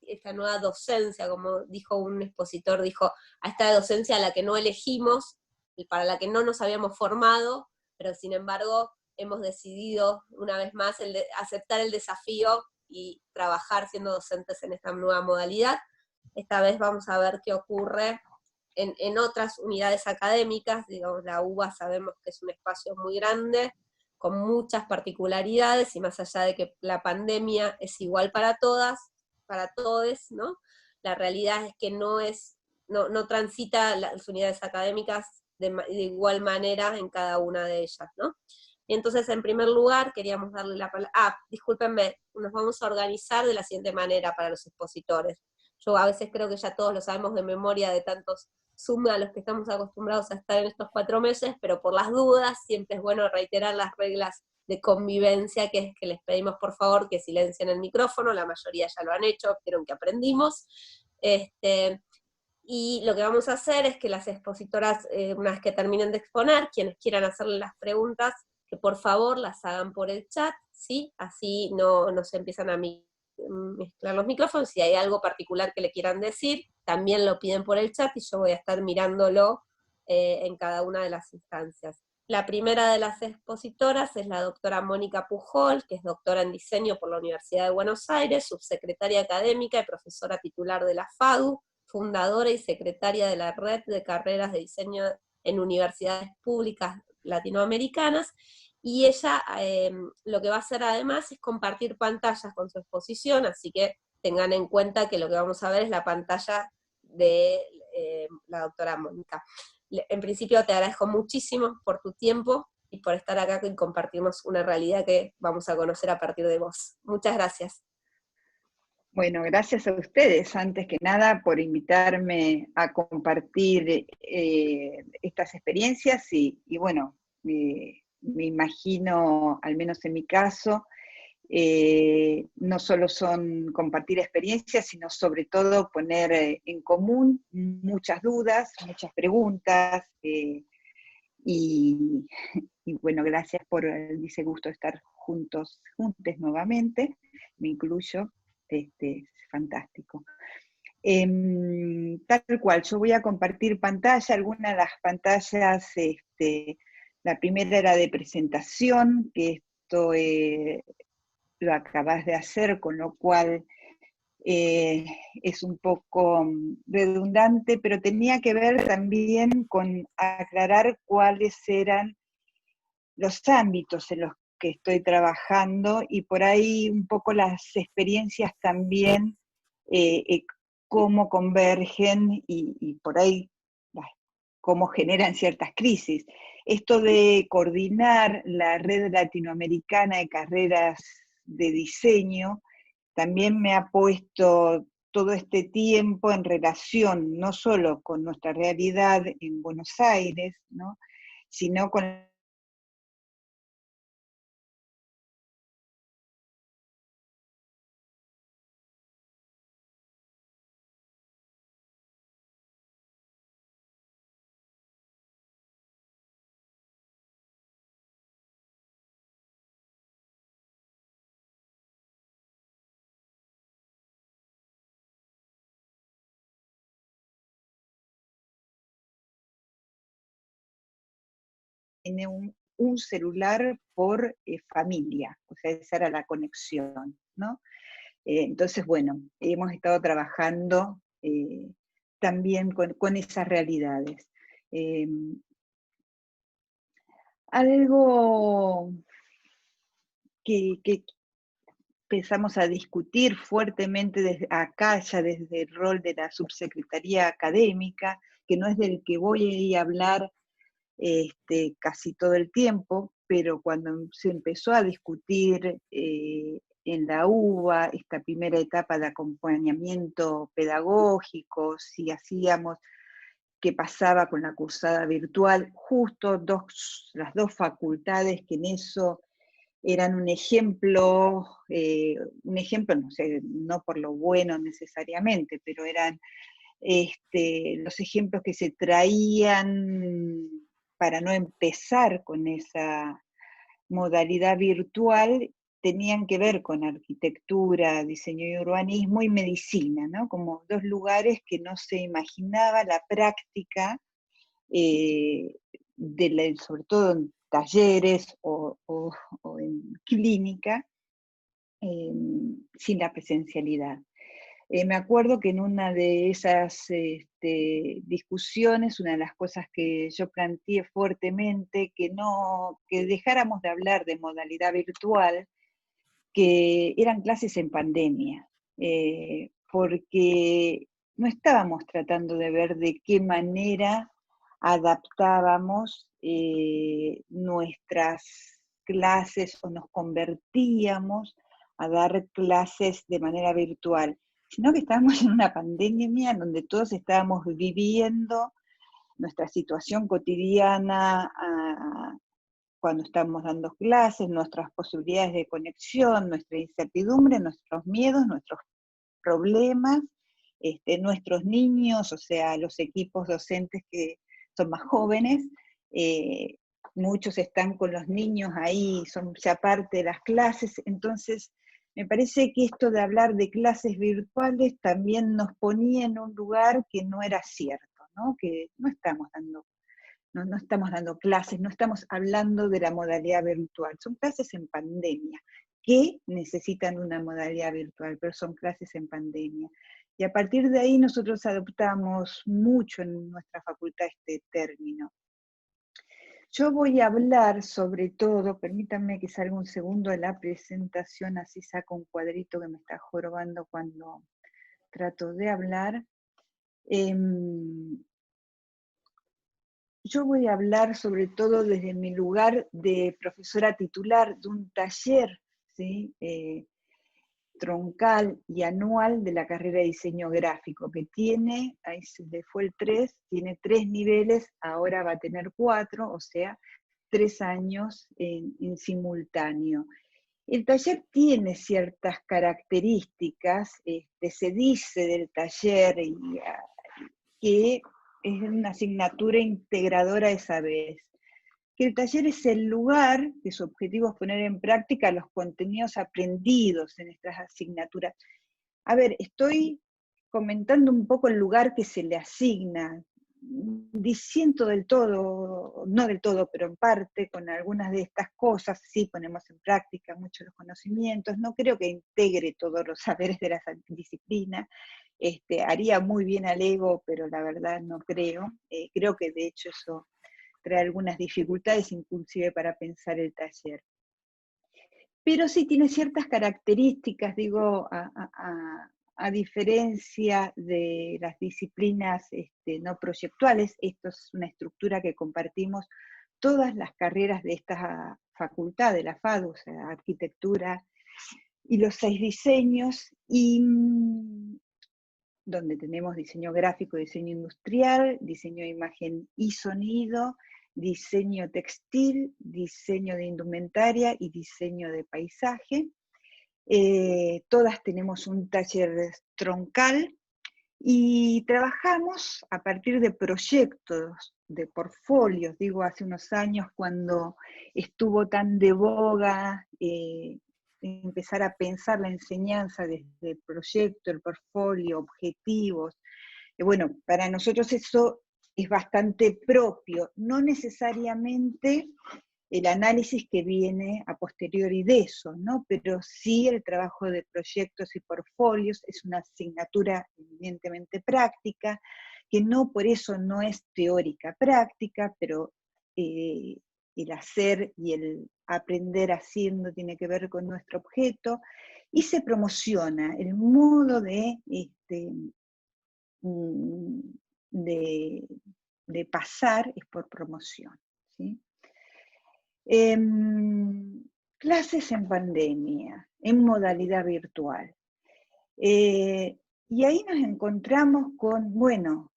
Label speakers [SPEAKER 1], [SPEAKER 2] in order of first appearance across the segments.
[SPEAKER 1] esta nueva docencia, como dijo un expositor, dijo, a esta docencia a la que no elegimos, y para la que no nos habíamos formado, pero sin embargo hemos decidido una vez más aceptar el desafío y trabajar siendo docentes en esta nueva modalidad. Esta vez vamos a ver qué ocurre en otras unidades académicas. Digamos, la UBA sabemos que es un espacio muy grande, con muchas particularidades, y más allá de que la pandemia es igual para todas, para todos, ¿no? La realidad es que no transita las unidades académicas de igual manera en cada una de ellas, ¿no? Y entonces, en primer lugar, queríamos darle la palabra. Discúlpenme, nos vamos a organizar de la siguiente manera para los expositores. Yo a veces creo que ya todos lo sabemos de memoria de tantos Zoom a los que estamos acostumbrados a estar en estos 4 meses, pero por las dudas siempre es bueno reiterar las reglas de convivencia, que es que les pedimos por favor que silencien el micrófono, la mayoría ya lo han hecho, vieron que aprendimos. Y lo que vamos a hacer es que las expositoras, una vez que terminen de exponer, quienes quieran hacerle las preguntas, que por favor las hagan por el chat, ¿sí? Así no se empiezan a mezclar los micrófonos. Si hay algo particular que le quieran decir, también lo piden por el chat y yo voy a estar mirándolo en cada una de las instancias. La primera de las expositoras es la doctora Mónica Pujol, que es doctora en diseño por la Universidad de Buenos Aires, subsecretaria académica y profesora titular de la FADU, fundadora y secretaria de la Red de Carreras de Diseño en Universidades Públicas Latinoamericanas, y ella lo que va a hacer además es compartir pantallas con su exposición, así que tengan en cuenta que lo que vamos a ver es la pantalla de la doctora Mónica. En principio te agradezco muchísimo por tu tiempo y por estar acá y compartirnos una realidad que vamos a conocer a partir de vos. Muchas gracias.
[SPEAKER 2] Bueno, gracias a ustedes, antes que nada, por invitarme a compartir estas experiencias y bueno, me imagino, al menos en mi caso, no solo son compartir experiencias, sino sobre todo poner en común muchas dudas, muchas preguntas, y bueno, gracias por ese gusto de estar juntos nuevamente, me incluyo, es fantástico. Tal cual, yo voy a compartir pantalla, algunas de las pantallas, la primera era de presentación, que esto lo acabas de hacer, con lo cual es un poco redundante, pero tenía que ver también con aclarar cuáles eran los ámbitos en los que estoy trabajando y por ahí un poco las experiencias también, cómo convergen y por ahí cómo generan ciertas crisis. Esto de coordinar la red latinoamericana de carreras de diseño también me ha puesto todo este tiempo en relación no solo con nuestra realidad en Buenos Aires, ¿no?, sino con tiene un celular por familia, o sea, esa era la conexión, ¿no? Entonces, bueno, hemos estado trabajando también con esas realidades. Algo que empezamos a discutir fuertemente desde acá, ya desde el rol de la subsecretaría académica, que no es del que voy a hablar casi todo el tiempo, pero cuando se empezó a discutir en la UBA esta primera etapa de acompañamiento pedagógico, si hacíamos, qué pasaba con la cursada virtual, justo las dos facultades que en eso eran un ejemplo, no sé, no por lo bueno necesariamente, pero eran los ejemplos que se traían para no empezar con esa modalidad virtual, tenían que ver con arquitectura, diseño y urbanismo y medicina, ¿no? Como dos lugares que no se imaginaba la práctica, sobre todo en talleres o en clínica, sin la presencialidad. Me acuerdo que en una de esas discusiones, una de las cosas que yo planteé fuertemente, que dejáramos de hablar de modalidad virtual, que eran clases en pandemia, porque no estábamos tratando de ver de qué manera adaptábamos nuestras clases o nos convertíamos a dar clases de manera virtual, sino que estábamos en una pandemia en donde todos estábamos viviendo nuestra situación cotidiana cuando estamos dando clases, nuestras posibilidades de conexión, nuestra incertidumbre, nuestros miedos, nuestros problemas, nuestros niños, o sea, los equipos docentes que son más jóvenes, muchos están con los niños ahí, son ya parte de las clases, entonces me parece que esto de hablar de clases virtuales también nos ponía en un lugar que no era cierto, ¿no? Que no estamos dando clases, no estamos hablando de la modalidad virtual, son clases en pandemia, que necesitan una modalidad virtual, pero son clases en pandemia. Y a partir de ahí nosotros adoptamos mucho en nuestra facultad este término. Yo voy a hablar sobre todo, permítanme que salga un segundo de la presentación, así saco un cuadrito que me está jorobando cuando trato de hablar. Yo voy a hablar sobre todo desde mi lugar de profesora titular de un taller, ¿sí? Troncal y anual de la carrera de diseño gráfico, que tiene, ahí se le fue el 3, tiene 3 niveles, ahora va a tener 4, o sea, 3 años en simultáneo. El taller tiene ciertas características, se dice del taller que es una asignatura integradora a esa vez. Que el taller es el lugar, que su objetivo es poner en práctica los contenidos aprendidos en estas asignaturas. A ver, estoy comentando un poco el lugar que se le asigna, diciendo del todo, no del todo, pero en parte, con algunas de estas cosas, sí ponemos en práctica muchos los conocimientos, no creo que integre todos los saberes de las disciplinas, haría muy bien al ego, pero la verdad no creo, creo que de hecho eso trae algunas dificultades inclusive para pensar el taller. Pero sí tiene ciertas características, digo, a diferencia de las disciplinas no proyectuales, esto es una estructura que compartimos todas las carreras de esta facultad, de la FADU, o sea, arquitectura, y los 6 diseños, y donde tenemos diseño gráfico, diseño industrial, diseño de imagen y sonido, diseño textil, diseño de indumentaria y diseño de paisaje. Todas tenemos un taller troncal y trabajamos a partir de proyectos, de portfolios, digo, hace unos años cuando estuvo tan de boga empezar a pensar la enseñanza desde el proyecto, el portfolio, objetivos. Bueno, para nosotros eso es bastante propio, no necesariamente el análisis que viene a posteriori de eso, ¿no? Pero sí el trabajo de proyectos y portfolios es una asignatura evidentemente práctica, que no por eso no es teórica práctica, pero el hacer y el aprender haciendo tiene que ver con nuestro objeto, y se promociona el modo de pasar es por promoción, ¿sí? Clases en pandemia, en modalidad virtual. Y ahí nos encontramos con, bueno,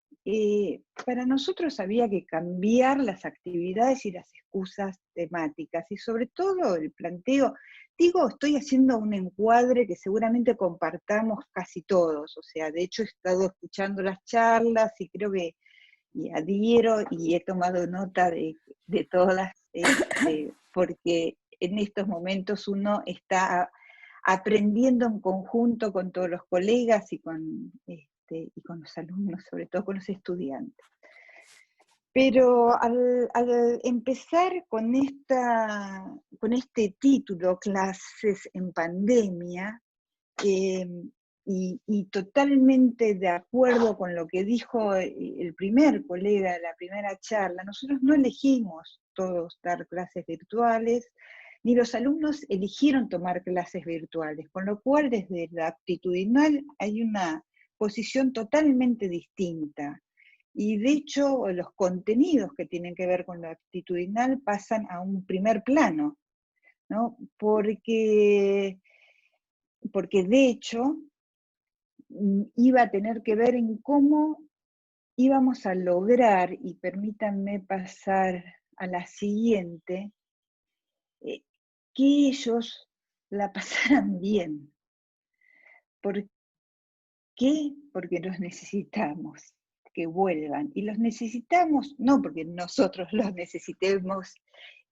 [SPEAKER 2] para nosotros había que cambiar las actividades y las excusas temáticas, y sobre todo el planteo, digo, estoy haciendo un encuadre que seguramente compartamos casi todos, o sea, de hecho he estado escuchando las charlas y creo que y adhiero y he tomado nota de todas, porque en estos momentos uno está aprendiendo en conjunto con todos los colegas y con los alumnos, sobre todo con los estudiantes. Pero al empezar con este título, Clases en Pandemia, y totalmente de acuerdo con lo que dijo el primer colega de la primera charla, nosotros no elegimos todos dar clases virtuales, ni los alumnos eligieron tomar clases virtuales, con lo cual desde la actitudinal hay una posición totalmente distinta. Y de hecho los contenidos que tienen que ver con lo actitudinal pasan a un primer plano, ¿no? Porque de hecho iba a tener que ver en cómo íbamos a lograr, y permítanme pasar a la siguiente, que ellos la pasaran bien. ¿Por qué? Porque los necesitamos, que vuelvan. Y los necesitamos, no porque nosotros los necesitemos,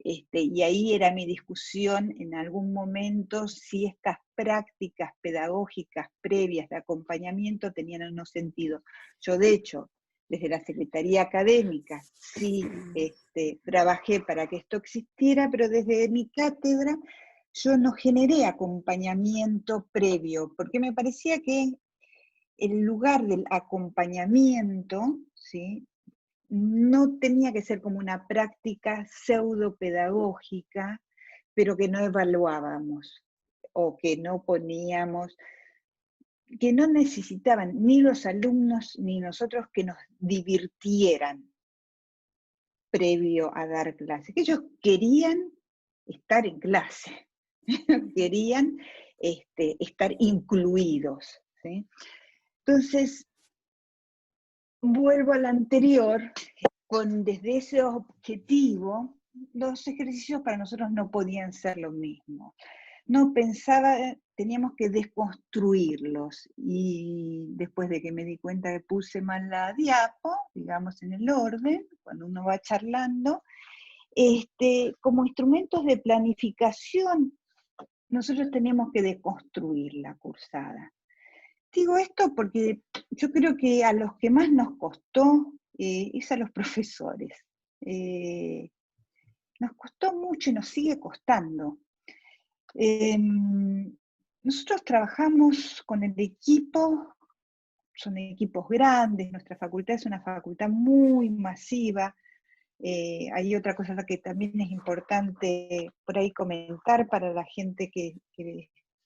[SPEAKER 2] y ahí era mi discusión en algún momento, si estas prácticas pedagógicas previas de acompañamiento tenían o no sentido. Yo, de hecho, desde la Secretaría Académica, sí trabajé para que esto existiera, pero desde mi cátedra yo no generé acompañamiento previo, porque me parecía que el lugar del acompañamiento, ¿sí?, no tenía que ser como una práctica pseudopedagógica, pero que no evaluábamos, o que no poníamos, que no necesitaban ni los alumnos ni nosotros que nos divirtieran previo a dar clase, que ellos querían estar en clase, querían estar incluidos, ¿sí? Entonces, vuelvo al anterior, desde ese objetivo, los ejercicios para nosotros no podían ser lo mismo. No pensaba, teníamos que desconstruirlos, y después de que me di cuenta que puse mal la diapo, digamos en el orden, cuando uno va charlando, como instrumentos de planificación, nosotros tenemos que deconstruir la cursada. Digo esto porque yo creo que a los que más nos costó es a los profesores. Nos costó mucho y nos sigue costando. Nosotros trabajamos con el equipo, son equipos grandes, nuestra facultad es una facultad muy masiva. Hay otra cosa que también es importante por ahí comentar para la gente que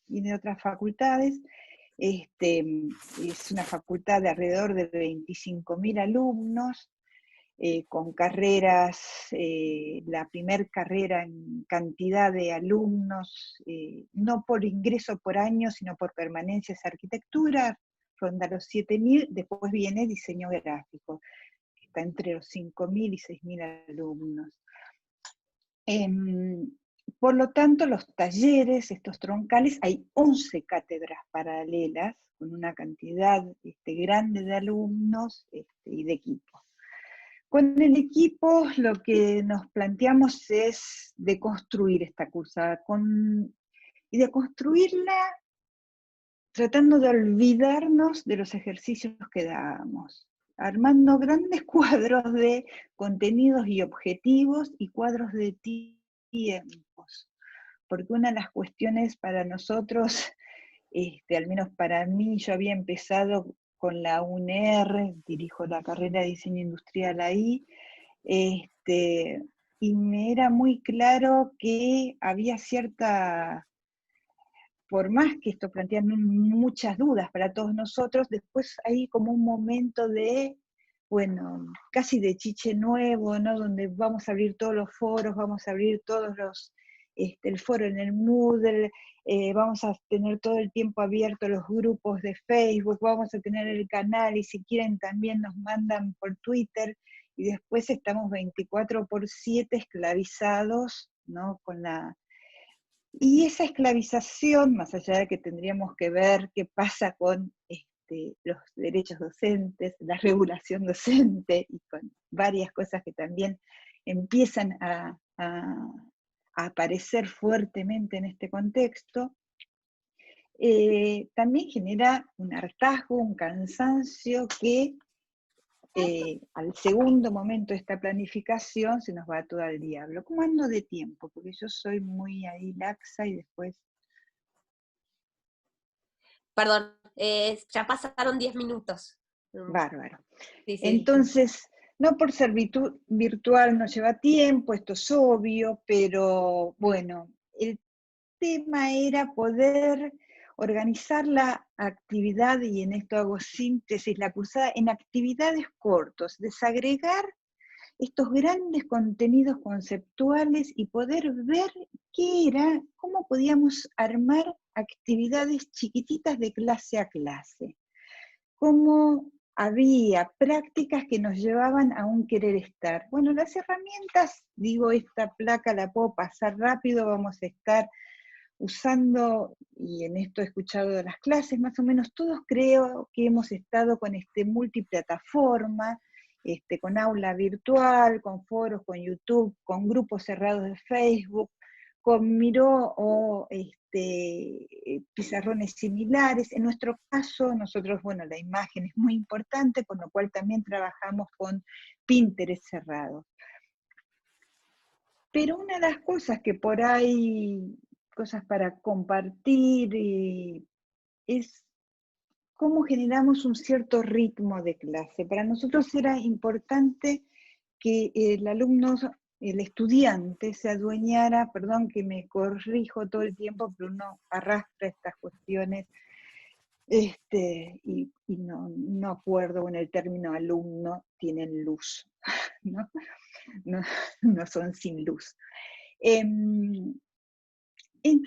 [SPEAKER 2] viene de otras facultades. Es una facultad de alrededor de 25.000 alumnos, con carreras, la primer carrera en cantidad de alumnos, no por ingreso por año, sino por permanencia, es arquitectura, ronda los 7.000, después viene diseño gráfico, que está entre los 5.000 y 6.000 alumnos. Por lo tanto, los talleres, estos troncales, hay 11 cátedras paralelas, con una cantidad grande de alumnos y de equipos. Con el equipo lo que nos planteamos es deconstruir esta cursada, y deconstruirla tratando de olvidarnos de los ejercicios que dábamos, armando grandes cuadros de contenidos y objetivos y cuadros de tiempos, porque una de las cuestiones para nosotros, al menos para mí, yo había empezado con la UNR, dirijo la carrera de diseño industrial ahí, y me era muy claro que había cierta, por más que esto plantea muchas dudas para todos nosotros, después hay como un momento de, bueno, casi de chiche nuevo, ¿no? Donde vamos a abrir todos los foros, vamos a abrir todos los, el foro en el Moodle, vamos a tener todo el tiempo abierto los grupos de Facebook, vamos a tener el canal, y si quieren también nos mandan por Twitter, y después estamos 24/7 esclavizados, ¿no? Y esa esclavización, más allá de que tendríamos que ver qué pasa con los derechos docentes, la regulación docente, y con varias cosas que también empiezan a a aparecer fuertemente en este contexto, también genera un hartazgo, un cansancio que al segundo momento de esta planificación se nos va todo al diablo. ¿Cómo ando de tiempo? Porque yo soy muy ahí laxa y después...
[SPEAKER 1] Perdón, ya pasaron 10 minutos.
[SPEAKER 2] Bárbaro.
[SPEAKER 1] Sí, sí.
[SPEAKER 2] Entonces, no por ser virtual nos lleva tiempo, esto es obvio, pero bueno, el tema era poder organizar la actividad, y en esto hago síntesis, la cursada, en actividades cortas, desagregar estos grandes contenidos conceptuales y poder ver qué era, cómo podíamos armar actividades chiquititas de clase a clase, cómo había prácticas que nos llevaban a un querer estar. Bueno, las herramientas, digo, esta placa la puedo pasar rápido, vamos a estar usando, y en esto he escuchado de las clases, más o menos todos creo que hemos estado con multiplataforma, con aula virtual, con foros, con YouTube, con grupos cerrados de Facebook, con Miro o pizarrones similares. En nuestro caso, nosotros, bueno, la imagen es muy importante, con lo cual también trabajamos con Pinterest cerrado. Pero una de las cosas que por ahí, cosas para compartir, es cómo generamos un cierto ritmo de clase. Para nosotros era importante que el alumno, el estudiante, se adueñara, perdón que me corrijo todo el tiempo, pero uno arrastra estas cuestiones, y no acuerdo en el término alumno, tienen luz, ¿no? No son sin luz.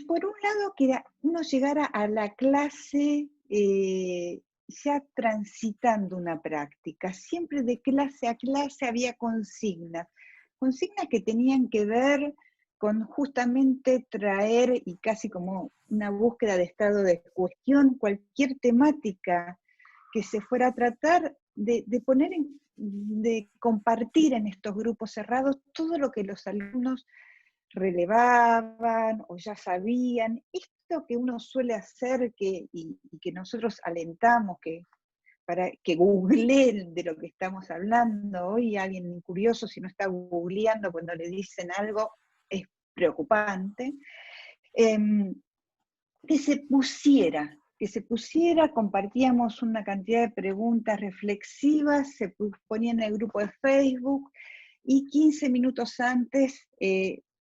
[SPEAKER 2] Por un lado, que uno llegara a la clase ya transitando una práctica. Siempre de clase a clase había consignas que tenían que ver con justamente traer, y casi como una búsqueda de estado de cuestión, cualquier temática que se fuera a tratar, de poner de compartir en estos grupos cerrados todo lo que los alumnos relevaban o ya sabían, esto que uno suele hacer y que nosotros alentamos, para que googleen de lo que estamos hablando. Hoy alguien curioso, si no está googleando cuando le dicen algo, es preocupante. Que se pusiera, compartíamos una cantidad de preguntas reflexivas, se ponía en el grupo de Facebook, y 15 minutos antes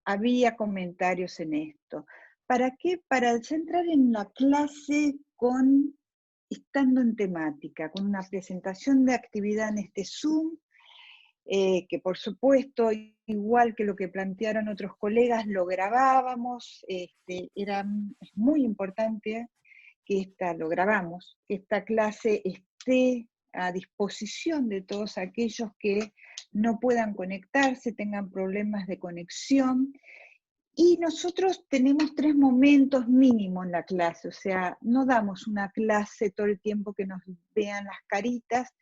[SPEAKER 2] había comentarios en esto. ¿Para qué? Para centrar en la clase estando en temática, con una presentación de actividad en este Zoom, que por supuesto, igual que lo que plantearon otros colegas, lo grabábamos. Es muy importante que lo grabamos, que esta clase esté a disposición de todos aquellos que no puedan conectarse, tengan problemas de conexión. Y nosotros tenemos 3 momentos mínimo en la clase, o sea, no damos una clase todo el tiempo que nos vean las caritas,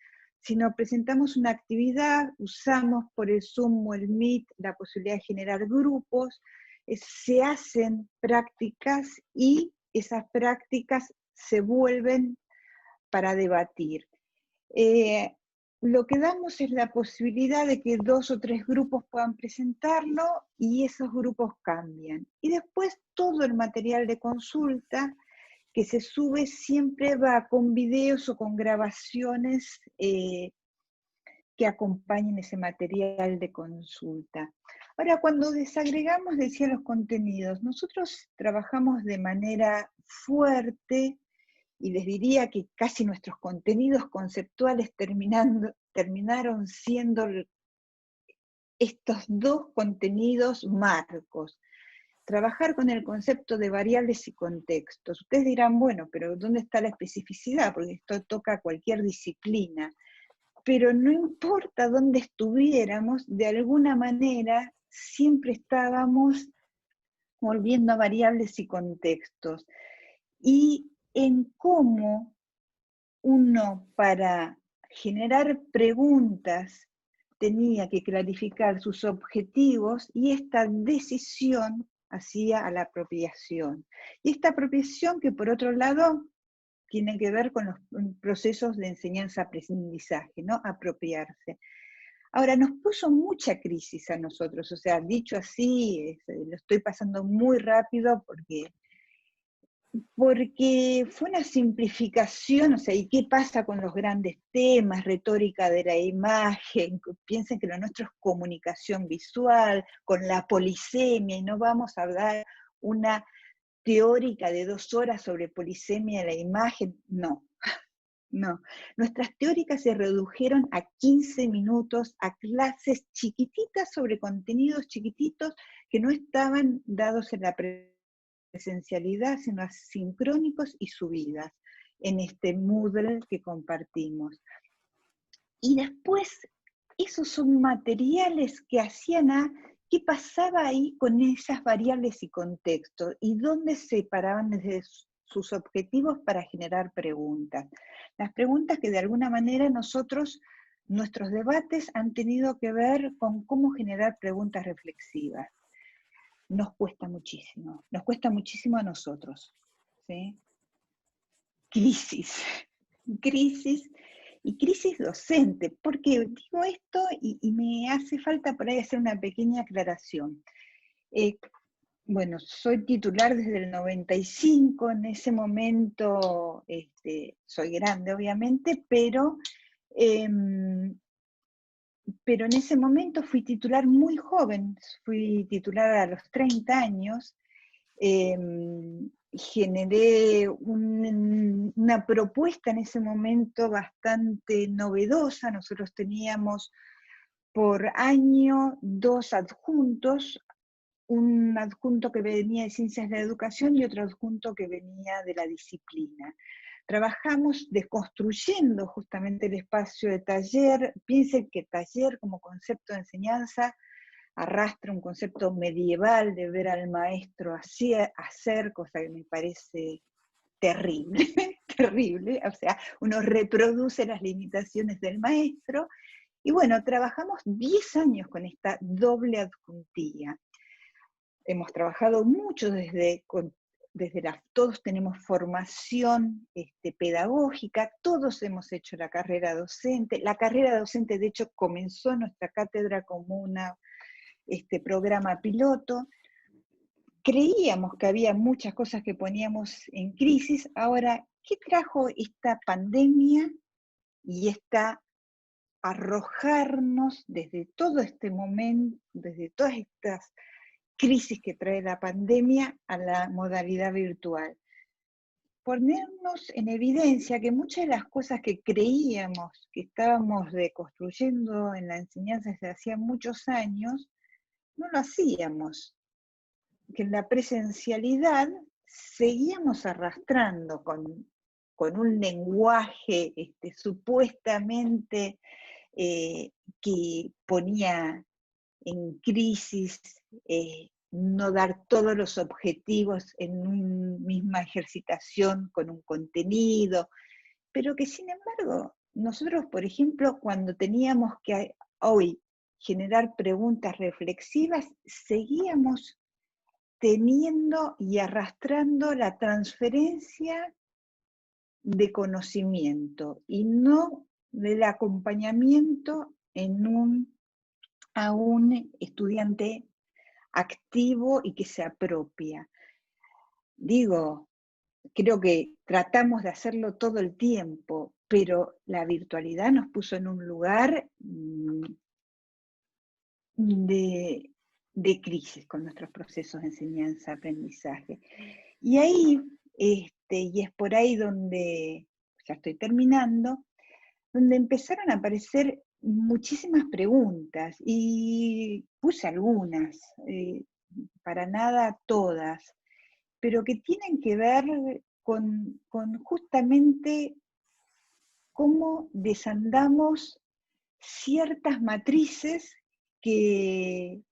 [SPEAKER 2] sino presentamos una actividad, usamos por el Zoom o el Meet la posibilidad de generar grupos, se hacen prácticas y esas prácticas se vuelven para debatir. Lo que damos es la posibilidad de que 2 o 3 grupos puedan presentarlo y esos grupos cambian. Y después todo el material de consulta que se sube siempre va con videos o con grabaciones que acompañen ese material de consulta. Ahora, cuando desagregamos, decía, los contenidos, nosotros trabajamos de manera fuerte, y les diría que casi nuestros contenidos conceptuales terminaron siendo estos 2 contenidos marcos. Trabajar con el concepto de variables y contextos. Ustedes dirán, bueno, pero ¿dónde está la especificidad? Porque esto toca cualquier disciplina. Pero no importa dónde estuviéramos, de alguna manera siempre estábamos volviendo a variables y contextos. Y en cómo uno, para generar preguntas, tenía que clarificar sus objetivos, y esta decisión hacía a la apropiación. Y esta apropiación que por otro lado tiene que ver con los procesos de enseñanza-aprendizaje, ¿no? Apropiarse. Ahora, nos puso mucha crisis a nosotros, o sea, dicho así, lo estoy pasando muy rápido porque fue una simplificación, o sea, ¿y qué pasa con los grandes temas? Retórica de la imagen, piensen que lo nuestro es comunicación visual, con la polisemia, y no vamos a dar una teórica de 2 horas sobre polisemia de la imagen, no. No, nuestras teóricas se redujeron a 15 minutos, a clases chiquititas sobre contenidos chiquititos que no estaban dados en la presencialidad, sino asincrónicos y subidas en este Moodle que compartimos. Y después, esos son materiales que hacían a qué pasaba ahí con esas variables y contextos, y dónde se paraban desde sus objetivos para generar preguntas. Las preguntas que de alguna manera nuestros debates han tenido que ver con cómo generar preguntas reflexivas. Nos cuesta muchísimo a nosotros, ¿sí? Crisis y crisis docente. Porque digo esto y me hace falta por ahí hacer una pequeña aclaración. Bueno, soy titular desde el 95, en ese momento soy grande obviamente, pero en ese momento fui titular muy joven, fui titular a los 30 años, generé una propuesta en ese momento bastante novedosa. Nosotros teníamos por año 2 adjuntos, un adjunto que venía de Ciencias de la Educación y otro adjunto que venía de la disciplina. Trabajamos desconstruyendo justamente el espacio de taller. Piensen que taller como concepto de enseñanza arrastra un concepto medieval de ver al maestro hacer, cosa que me parece terrible, terrible. O sea, uno reproduce las limitaciones del maestro. Y bueno, trabajamos 10 años con esta doble adjuntía. Hemos trabajado mucho todos tenemos formación pedagógica, todos hemos hecho la carrera docente. La carrera docente, de hecho, comenzó nuestra cátedra como un programa piloto. Creíamos que había muchas cosas que poníamos en crisis. Ahora, ¿qué trajo esta pandemia y esta arrojarnos desde todo este momento, desde todas estas crisis que trae la pandemia a la modalidad virtual? Ponernos en evidencia que muchas de las cosas que creíamos que estábamos deconstruyendo en la enseñanza desde hacía muchos años, no lo hacíamos. Que en la presencialidad seguíamos arrastrando con un lenguaje supuestamente que ponía en crisis, no dar todos los objetivos en una misma ejercitación con un contenido, pero que sin embargo, nosotros, por ejemplo, cuando teníamos que hoy generar preguntas reflexivas, seguíamos teniendo y arrastrando la transferencia de conocimiento y no del acompañamiento a un estudiante activo y que se apropia. Digo, creo que tratamos de hacerlo todo el tiempo, pero la virtualidad nos puso en un lugar de crisis con nuestros procesos de enseñanza-aprendizaje. Y ahí, y es por ahí donde, ya estoy terminando, donde empezaron a aparecer muchísimas preguntas, y puse algunas, para nada todas, pero que tienen que ver con justamente cómo desandamos ciertas matrices que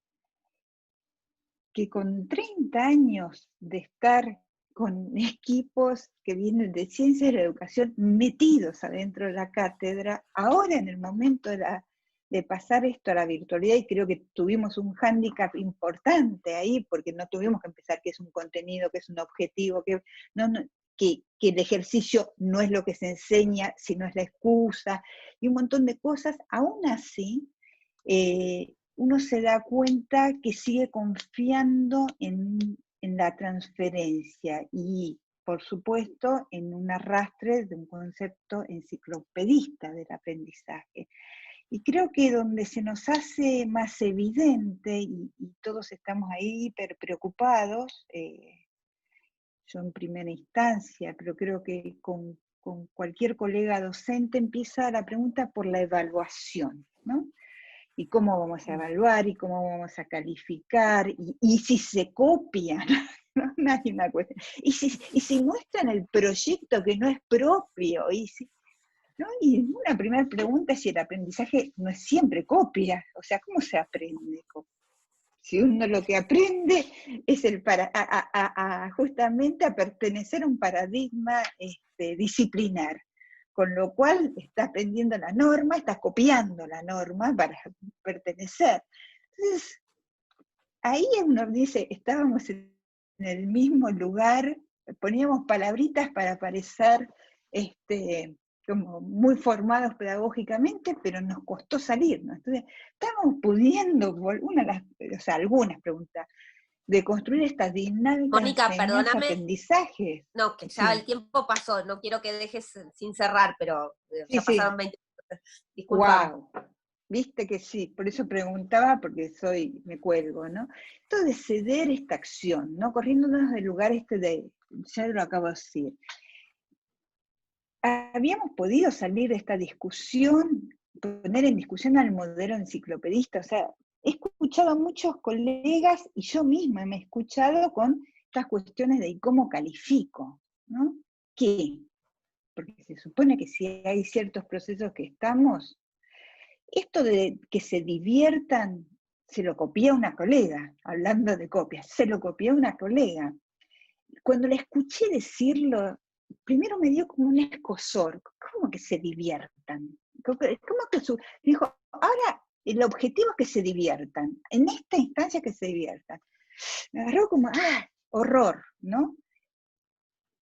[SPEAKER 2] con 30 años de estar con equipos que vienen de ciencias de la educación metidos adentro de la cátedra, ahora en el momento de la de pasar esto a la virtualidad, y creo que tuvimos un hándicap importante ahí, porque no tuvimos que empezar que es un contenido, que es un objetivo, que el ejercicio no es lo que se enseña, sino es la excusa, y un montón de cosas. Aún así, uno se da cuenta que sigue confiando en la transferencia, y por supuesto en un arrastre de un concepto enciclopedista del aprendizaje. Y creo que donde se nos hace más evidente, y todos estamos ahí hiper preocupados, yo en primera instancia, pero creo que con cualquier colega docente empieza la pregunta por la evaluación, ¿no? Y cómo vamos a evaluar, y cómo vamos a calificar, y si se copian, ¿no? No hay una cuestión. Y si muestran el proyecto que no es propio, ¿no? Y una primera pregunta es si el aprendizaje no es siempre copia, o sea, ¿cómo se aprende? Si uno lo que aprende es justamente a pertenecer a un paradigma disciplinar, con lo cual está aprendiendo la norma, está copiando la norma para pertenecer. Entonces, ahí uno dice, estábamos en el mismo lugar, poníamos palabritas para parecer como muy formados pedagógicamente, pero nos costó salirnos. Entonces, estamos pudiendo, algunas preguntas, de construir estas dinámicas de
[SPEAKER 1] Mónica, perdóname,
[SPEAKER 2] enseñanza-aprendizaje.
[SPEAKER 1] no, que ya el
[SPEAKER 2] Sí,
[SPEAKER 1] tiempo pasó, no quiero que dejes sin cerrar, pero
[SPEAKER 2] sí,
[SPEAKER 1] ya pasaron
[SPEAKER 2] sí.
[SPEAKER 1] 20 minutos. Discúlpame.
[SPEAKER 2] Wow. Viste que sí, por eso preguntaba, porque me cuelgo, ¿no? Esto de ceder esta acción, ¿no? Corriéndonos del lugar ya lo acabo de decir. Habíamos podido salir de esta discusión, poner en discusión al modelo enciclopedista, o sea, he escuchado a muchos colegas, y yo misma me he escuchado con estas cuestiones de cómo califico, ¿no? ¿Qué? Porque se supone que si hay ciertos procesos que estamos, esto de que se diviertan, se lo copié a una colega, hablando de copias, se lo copié a una colega. Cuando la escuché decirlo, primero me dio como un escozor. ¿Cómo que se diviertan? Dijo, ahora el objetivo es que se diviertan, en esta instancia que se diviertan. Me agarró como, horror, ¿no?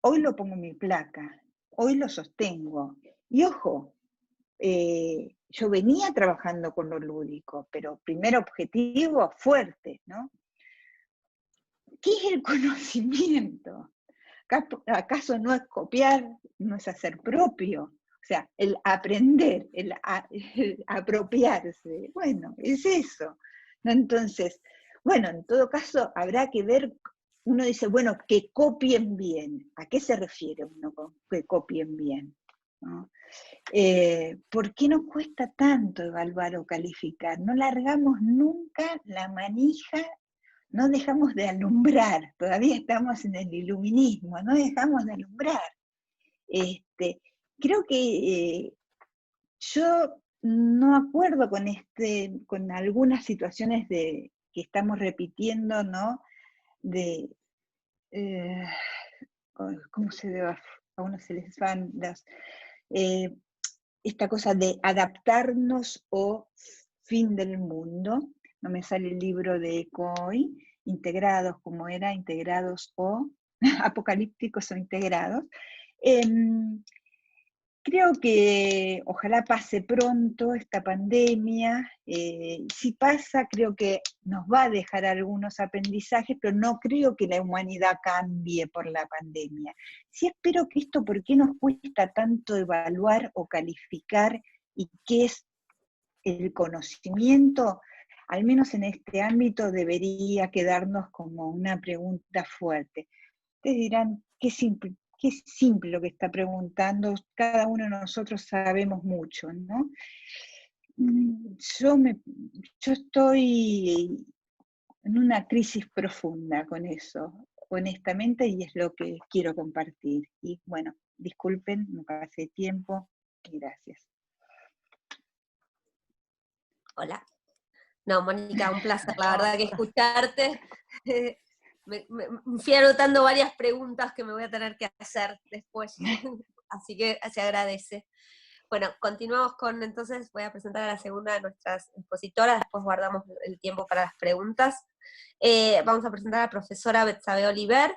[SPEAKER 2] Hoy lo pongo en mi placa, hoy lo sostengo. Y ojo, yo venía trabajando con lo lúdico, pero primer objetivo fuerte, ¿no? ¿Qué es el conocimiento? ¿Acaso no es copiar, no es hacer propio? O sea, el aprender, el apropiarse, bueno, es eso, ¿no? Entonces, bueno, en todo caso habrá que ver, uno dice, bueno, que copien bien. ¿A qué se refiere uno con que copien bien? ¿No? ¿Por qué nos cuesta tanto evaluar o calificar? No largamos nunca la manija, no dejamos de alumbrar, todavía estamos en el iluminismo, no dejamos de alumbrar. Creo que yo no acuerdo con algunas situaciones que estamos repitiendo, ¿no? De, eh, ¿cómo se debe? A uno se les van esta cosa de adaptarnos o fin del mundo. No me sale el libro de Coy, integrados, como era, integrados o apocalípticos o integrados. Creo que ojalá pase pronto esta pandemia. Si pasa, creo que nos va a dejar algunos aprendizajes, pero no creo que la humanidad cambie por la pandemia. Sí espero que esto, ¿por qué nos cuesta tanto evaluar o calificar y qué es el conocimiento? Al menos en este ámbito debería quedarnos como una pregunta fuerte. Ustedes dirán, qué simple lo que está preguntando, cada uno de nosotros sabemos mucho, ¿no? Yo estoy en una crisis profunda con eso, honestamente, y es lo que quiero compartir. Y bueno, disculpen, me pasé tiempo, y gracias.
[SPEAKER 1] Hola. No, Mónica, un placer, la verdad que escucharte. Me fui anotando varias preguntas que me voy a tener que hacer después, así que se agradece. Bueno, continuamos entonces voy a presentar a la segunda de nuestras expositoras, después guardamos el tiempo para las preguntas. Vamos a presentar a la profesora Betsabe Oliver.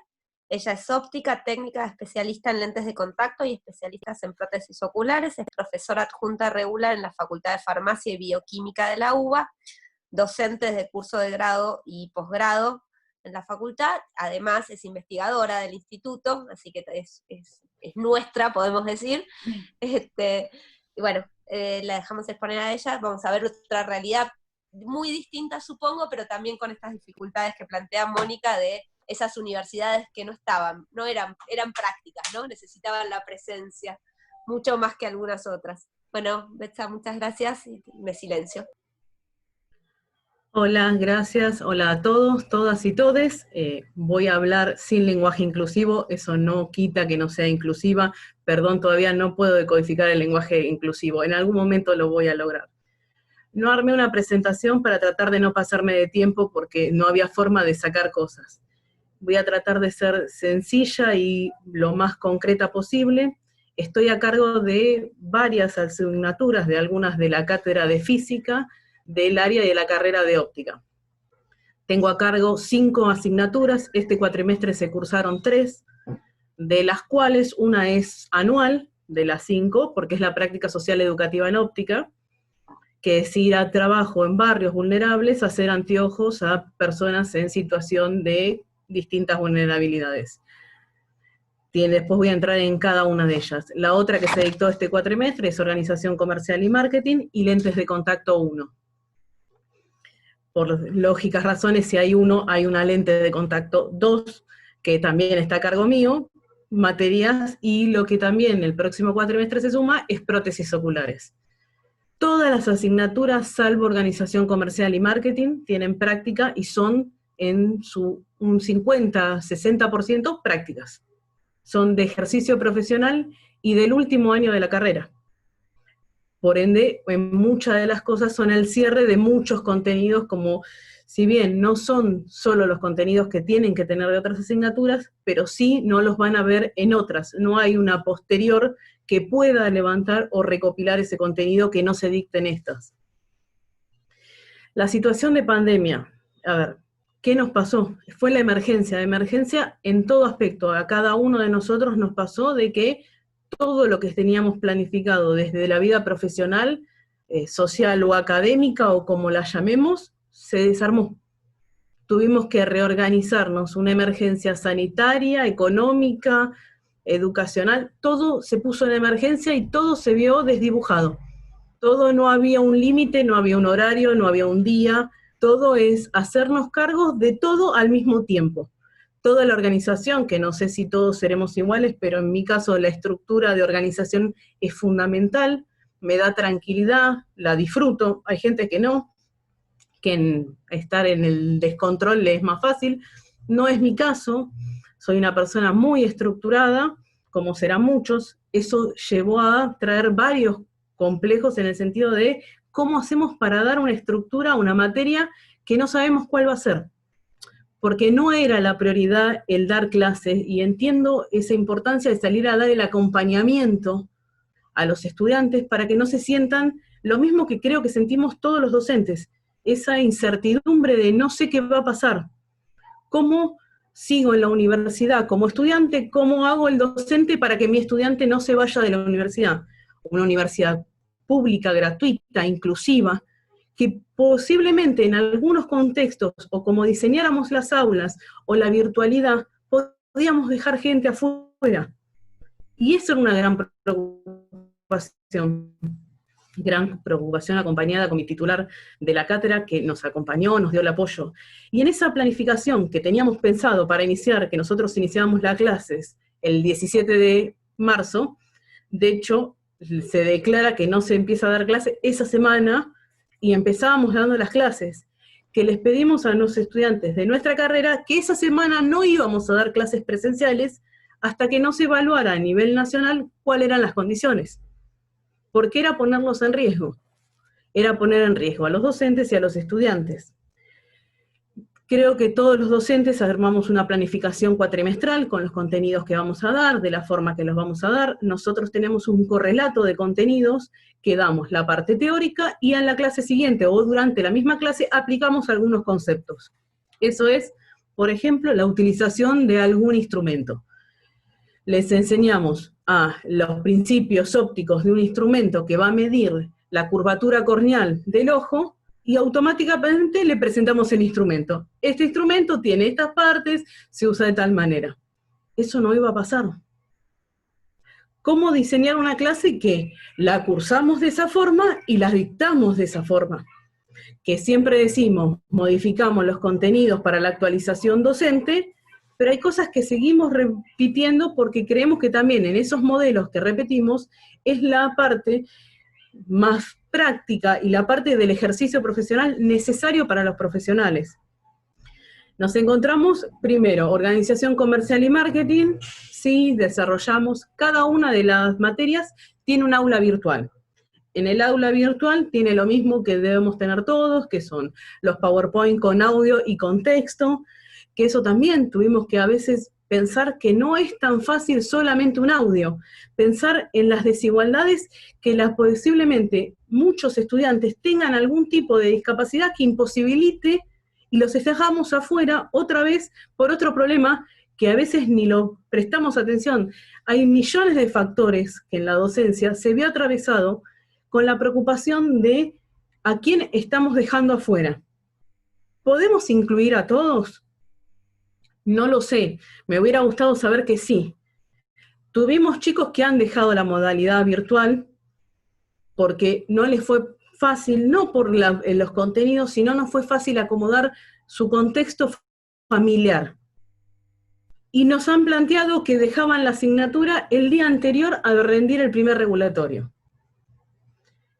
[SPEAKER 1] Ella es óptica, técnica, especialista en lentes de contacto y especialista en prótesis oculares, es profesora adjunta regular en la Facultad de Farmacia y Bioquímica de la UBA, docente de curso de grado y posgrado en la facultad, además es investigadora del instituto, así que es nuestra, podemos decir. Y bueno, la dejamos exponer a ella, vamos a ver otra realidad muy distinta, supongo, pero también con estas dificultades que plantea Mónica de esas universidades que no eran prácticas, ¿no? Necesitaban la presencia, mucho más que algunas otras. Bueno, Betsa, muchas gracias, y me silencio.
[SPEAKER 3] Hola, gracias. Hola a todos, todas y todes. Voy a hablar sin lenguaje inclusivo, eso no quita que no sea inclusiva. Perdón, todavía no puedo decodificar el lenguaje inclusivo. En algún momento lo voy a lograr. No armé una presentación para tratar de no pasarme de tiempo porque no había forma de sacar cosas. Voy a tratar de ser sencilla y lo más concreta posible. Estoy a cargo de varias asignaturas, de algunas de la cátedra de física, del área de la carrera de óptica. Tengo a cargo 5 asignaturas, este cuatrimestre se cursaron 3, de las cuales una es anual, de las 5, porque es la práctica social educativa en óptica, que es ir a trabajo en barrios vulnerables a hacer anteojos a personas en situación de distintas vulnerabilidades. Después voy a entrar en cada una de ellas. La otra que se dictó este cuatrimestre es Organización Comercial y Marketing y Lentes de Contacto 1. Por lógicas razones, si hay uno, hay una lente de contacto 2, que también está a cargo mío, materias, y lo que también el próximo cuatrimestre se suma es prótesis oculares. Todas las asignaturas, salvo Organización Comercial y Marketing, tienen práctica y son en un 50-60% prácticas. Son de ejercicio profesional y del último año de la carrera. Por ende, en muchas de las cosas son el cierre de muchos contenidos, como si bien no son solo los contenidos que tienen que tener de otras asignaturas, pero sí no los van a ver en otras. No hay una posterior que pueda levantar o recopilar ese contenido que no se dicte en estas. La situación de pandemia, a ver, ¿qué nos pasó? Fue la emergencia en todo aspecto. A cada uno de nosotros nos pasó de que todo lo que teníamos planificado desde la vida profesional, social o académica, o como la llamemos, se desarmó. Tuvimos que reorganizarnos, una emergencia sanitaria, económica, educacional, todo se puso en emergencia y todo se vio desdibujado. Todo, no había un límite, no había un horario, no había un día, todo es hacernos cargo de todo al mismo tiempo. Toda la organización, que no sé si todos seremos iguales, pero en mi caso la estructura de organización es fundamental, me da tranquilidad, la disfruto, hay gente que no, que estar en el descontrol le es más fácil, no es mi caso, soy una persona muy estructurada, como serán muchos, eso llevó a traer varios complejos en el sentido de cómo hacemos para dar una estructura a una materia que no sabemos cuál va a ser. Porque no era la prioridad el dar clases, y entiendo esa importancia de salir a dar el acompañamiento a los estudiantes para que no se sientan lo mismo que creo que sentimos todos los docentes, esa incertidumbre de no sé qué va a pasar. ¿Cómo sigo en la universidad como estudiante? ¿Cómo hago el docente para que mi estudiante no se vaya de la universidad? Una universidad pública, gratuita, inclusiva, que posiblemente en algunos contextos, o como diseñáramos las aulas, o la virtualidad, podíamos dejar gente afuera. Y eso era una gran preocupación acompañada con mi titular de la cátedra, que nos acompañó, nos dio el apoyo. Y en esa planificación que teníamos pensado para iniciar, que nosotros iniciábamos las clases el 17 de marzo, de hecho, se declara que no se empieza a dar clase esa semana, y empezábamos dando las clases, que les pedimos a los estudiantes de nuestra carrera que esa semana no íbamos a dar clases presenciales hasta que no se evaluara a nivel nacional cuáles eran las condiciones. Porque era ponerlos en riesgo. Era poner en riesgo a los docentes y a los estudiantes. creo que todos los docentes armamos una planificación cuatrimestral con los contenidos que vamos a dar, de la forma que los vamos a dar. Nosotros tenemos un correlato de contenidos que damos la parte teórica y en la clase siguiente o durante la misma clase aplicamos algunos conceptos. Eso es, por ejemplo, la utilización de algún instrumento. Les enseñamos a los principios ópticos de un instrumento que va a medir la curvatura corneal del ojo y automáticamente le presentamos el instrumento. Este instrumento tiene estas partes, se usa de tal manera. Eso no iba a pasar. ¿Cómo diseñar una clase que la cursamos de esa forma y la dictamos de esa forma? Que siempre decimos, modificamos los contenidos para la actualización docente, pero hay cosas que seguimos repitiendo porque creemos que también en esos modelos que repetimos es la parte más práctica y la parte del ejercicio profesional necesario para los profesionales. Nos encontramos, primero, organización comercial y marketing. Sí, desarrollamos cada una de las materias, tiene un aula virtual. En el aula virtual tiene lo mismo que debemos tener todos, que son los PowerPoint con audio y con texto, que eso también tuvimos que a veces pensar que no es tan fácil solamente un audio, pensar en las desigualdades que posiblemente muchos estudiantes tengan algún tipo de discapacidad que imposibilite y los dejamos afuera otra vez por otro problema que a veces ni lo prestamos atención. Hay millones de factores que en la docencia se ve atravesado con la preocupación de a quién estamos dejando afuera. ¿Podemos incluir a todos? No lo sé, me hubiera gustado saber que sí. Tuvimos chicos que han dejado la modalidad virtual porque no les fue fácil, no por los contenidos, sino no fue fácil acomodar su contexto familiar. Y nos han planteado que dejaban la asignatura el día anterior a rendir el primer regulatorio.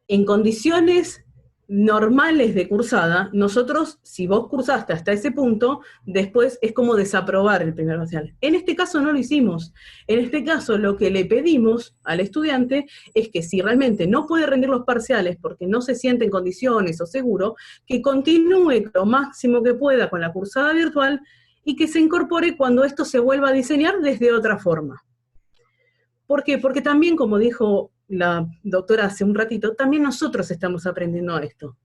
[SPEAKER 3] En condiciones normales de cursada, nosotros, si vos cursaste hasta ese punto, después es como desaprobar el primer parcial. En este caso no lo hicimos. En este caso lo que le pedimos al estudiante es que si realmente no puede rendir los parciales porque no se siente en condiciones o seguro, que continúe lo máximo que pueda con la cursada virtual y que se incorpore cuando esto se vuelva a diseñar desde otra forma. ¿Por qué? Porque también, como dijo la doctora hace un ratito, también nosotros estamos aprendiendo esto.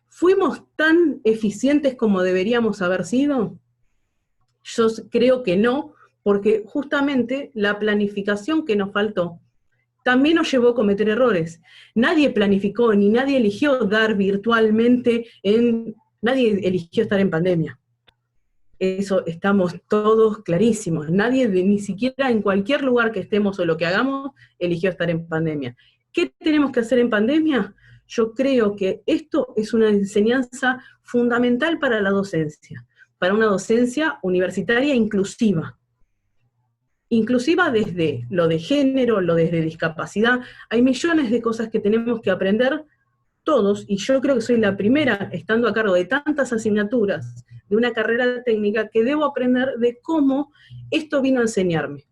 [SPEAKER 3] ¿Fuimos tan eficientes como deberíamos haber sido? Yo creo que no, porque justamente la planificación que nos faltó también nos llevó a cometer errores. Nadie planificó, ni nadie eligió dar virtualmente, nadie eligió estar en pandemia. Eso estamos todos clarísimos. Nadie, ni siquiera en cualquier lugar que estemos o lo que hagamos, eligió estar en pandemia. ¿Qué tenemos que hacer en pandemia? Yo creo que esto es una enseñanza fundamental para la docencia, para una docencia universitaria inclusiva. Inclusiva desde lo de género, lo desde discapacidad. Hay millones de cosas que tenemos que aprender todos, y yo creo que soy la primera, estando a cargo de tantas asignaturas, de una carrera técnica, que debo aprender de cómo esto vino a enseñarme.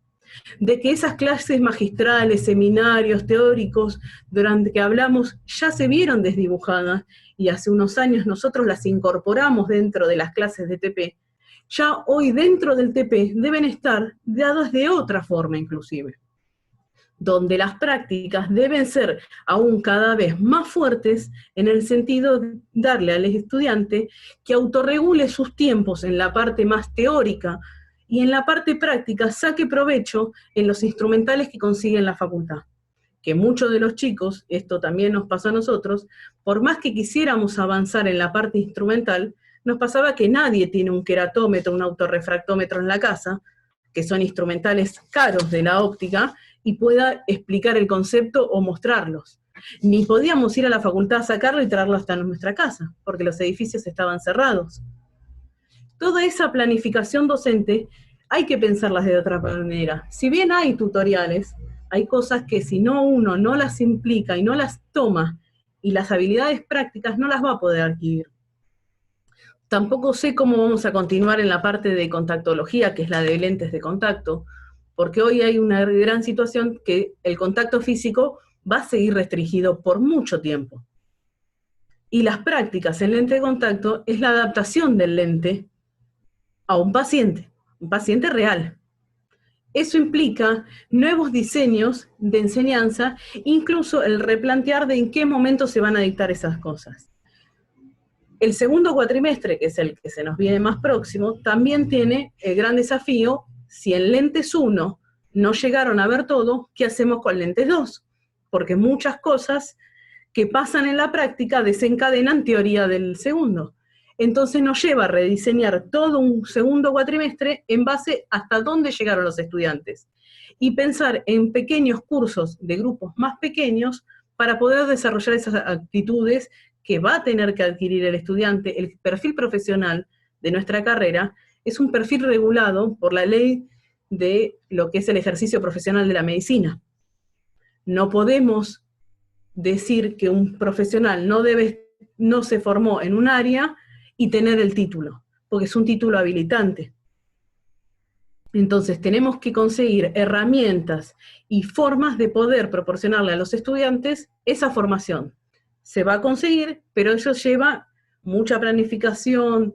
[SPEAKER 3] De que esas clases magistrales, seminarios, teóricos, durante que hablamos, ya se vieron desdibujadas, y hace unos años nosotros las incorporamos dentro de las clases de TP. Ya hoy dentro del TP deben estar dadas de otra forma inclusive, donde las prácticas deben ser aún cada vez más fuertes en el sentido de darle al estudiante que autorregule sus tiempos en la parte más teórica y en la parte práctica saque provecho en los instrumentales que consigue en la facultad. Que muchos de los chicos, esto también nos pasó a nosotros, por más que quisiéramos avanzar en la parte instrumental, nos pasaba que nadie tiene un queratómetro, un autorrefractómetro en la casa, que son instrumentales caros de la óptica, y pueda explicar el concepto o mostrarlos. Ni podíamos ir a la facultad a sacarlo y traerlo hasta nuestra casa, porque los edificios estaban cerrados. Toda esa planificación docente hay que pensarlas de otra manera. Si bien hay tutoriales, hay cosas que si no uno no las implica y no las toma, y las habilidades prácticas no las va a poder adquirir. Tampoco sé cómo vamos a continuar en la parte de contactología, que es la de lentes de contacto, porque hoy hay una gran situación que el contacto físico va a seguir restringido por mucho tiempo. Y las prácticas en lente de contacto es la adaptación del lente a un paciente real. Eso implica nuevos diseños de enseñanza, incluso el replantear de en qué momento se van a dictar esas cosas. El segundo cuatrimestre, que es el que se nos viene más próximo, también tiene el gran desafío, si en lentes 1 no llegaron a ver todo, ¿qué hacemos con lentes 2? Porque muchas cosas que pasan en la práctica desencadenan teoría del segundo. Entonces nos lleva a rediseñar todo un segundo cuatrimestre en base hasta dónde llegaron los estudiantes. Y pensar en pequeños cursos de grupos más pequeños para poder desarrollar esas actitudes que va a tener que adquirir el estudiante. El perfil profesional de nuestra carrera es un perfil regulado por la ley de lo que es el ejercicio profesional de la medicina. No podemos decir que un profesional no se formó en un área y tener el título, porque es un título habilitante. Entonces tenemos que conseguir herramientas y formas de poder proporcionarle a los estudiantes esa formación. Se va a conseguir, pero eso lleva mucha planificación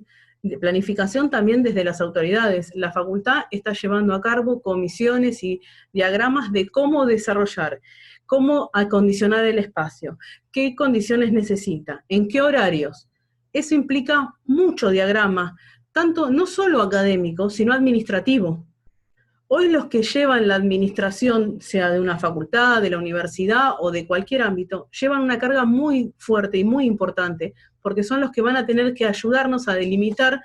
[SPEAKER 3] también desde las autoridades. La facultad está llevando a cabo comisiones y diagramas de cómo desarrollar, cómo acondicionar el espacio, qué condiciones necesita, en qué horarios. Eso implica mucho diagrama, tanto no solo académico, sino administrativo. Hoy los que llevan la administración, sea de una facultad, de la universidad o de cualquier ámbito, llevan una carga muy fuerte y muy importante, porque son los que van a tener que ayudarnos a delimitar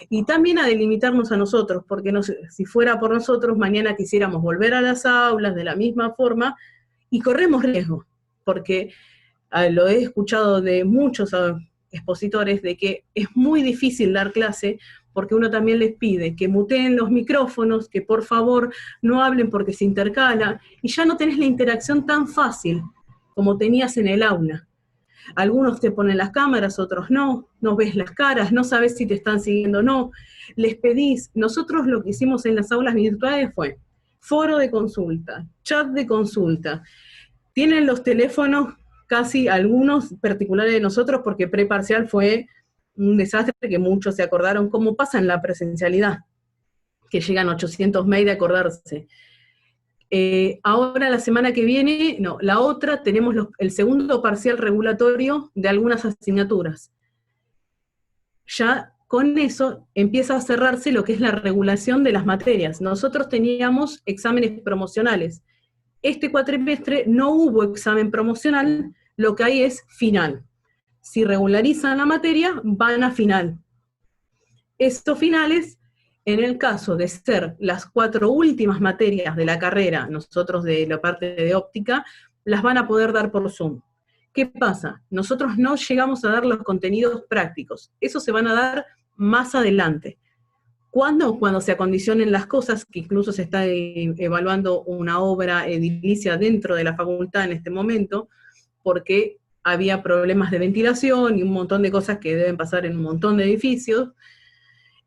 [SPEAKER 3] y también a delimitarnos a nosotros, porque si fuera por nosotros, mañana quisiéramos volver a las aulas de la misma forma y corremos riesgo, porque lo he escuchado de muchos expositores de que es muy difícil dar clase porque uno también les pide que muteen los micrófonos, que por favor no hablen porque se intercala, y ya no tenés la interacción tan fácil como tenías en el aula. Algunos te ponen las cámaras, otros no ves las caras, no sabes si te están siguiendo o no, les pedís. Nosotros lo que hicimos en las aulas virtuales fue foro de consulta, chat de consulta, tienen los teléfonos casi algunos particulares de nosotros porque preparcial fue un desastre que muchos se acordaron cómo pasa en la presencialidad, que llegan 800 mails de acordarse. Ahora la semana que viene, la otra, tenemos el segundo parcial regulatorio de algunas asignaturas. Ya con eso empieza a cerrarse lo que es la regulación de las materias. Nosotros teníamos exámenes promocionales. Este cuatrimestre no hubo examen promocional, lo que hay es final. Si regularizan la materia, van a final. Estos finales, en el caso de ser las 4 últimas materias de la carrera, nosotros de la parte de óptica, las van a poder dar por Zoom. ¿Qué pasa? Nosotros no llegamos a dar los contenidos prácticos. Esos se van a dar más adelante. ¿Cuándo? Cuando se acondicionen las cosas, que incluso se está evaluando una obra edilicia dentro de la facultad en este momento, porque había problemas de ventilación y un montón de cosas que deben pasar en un montón de edificios.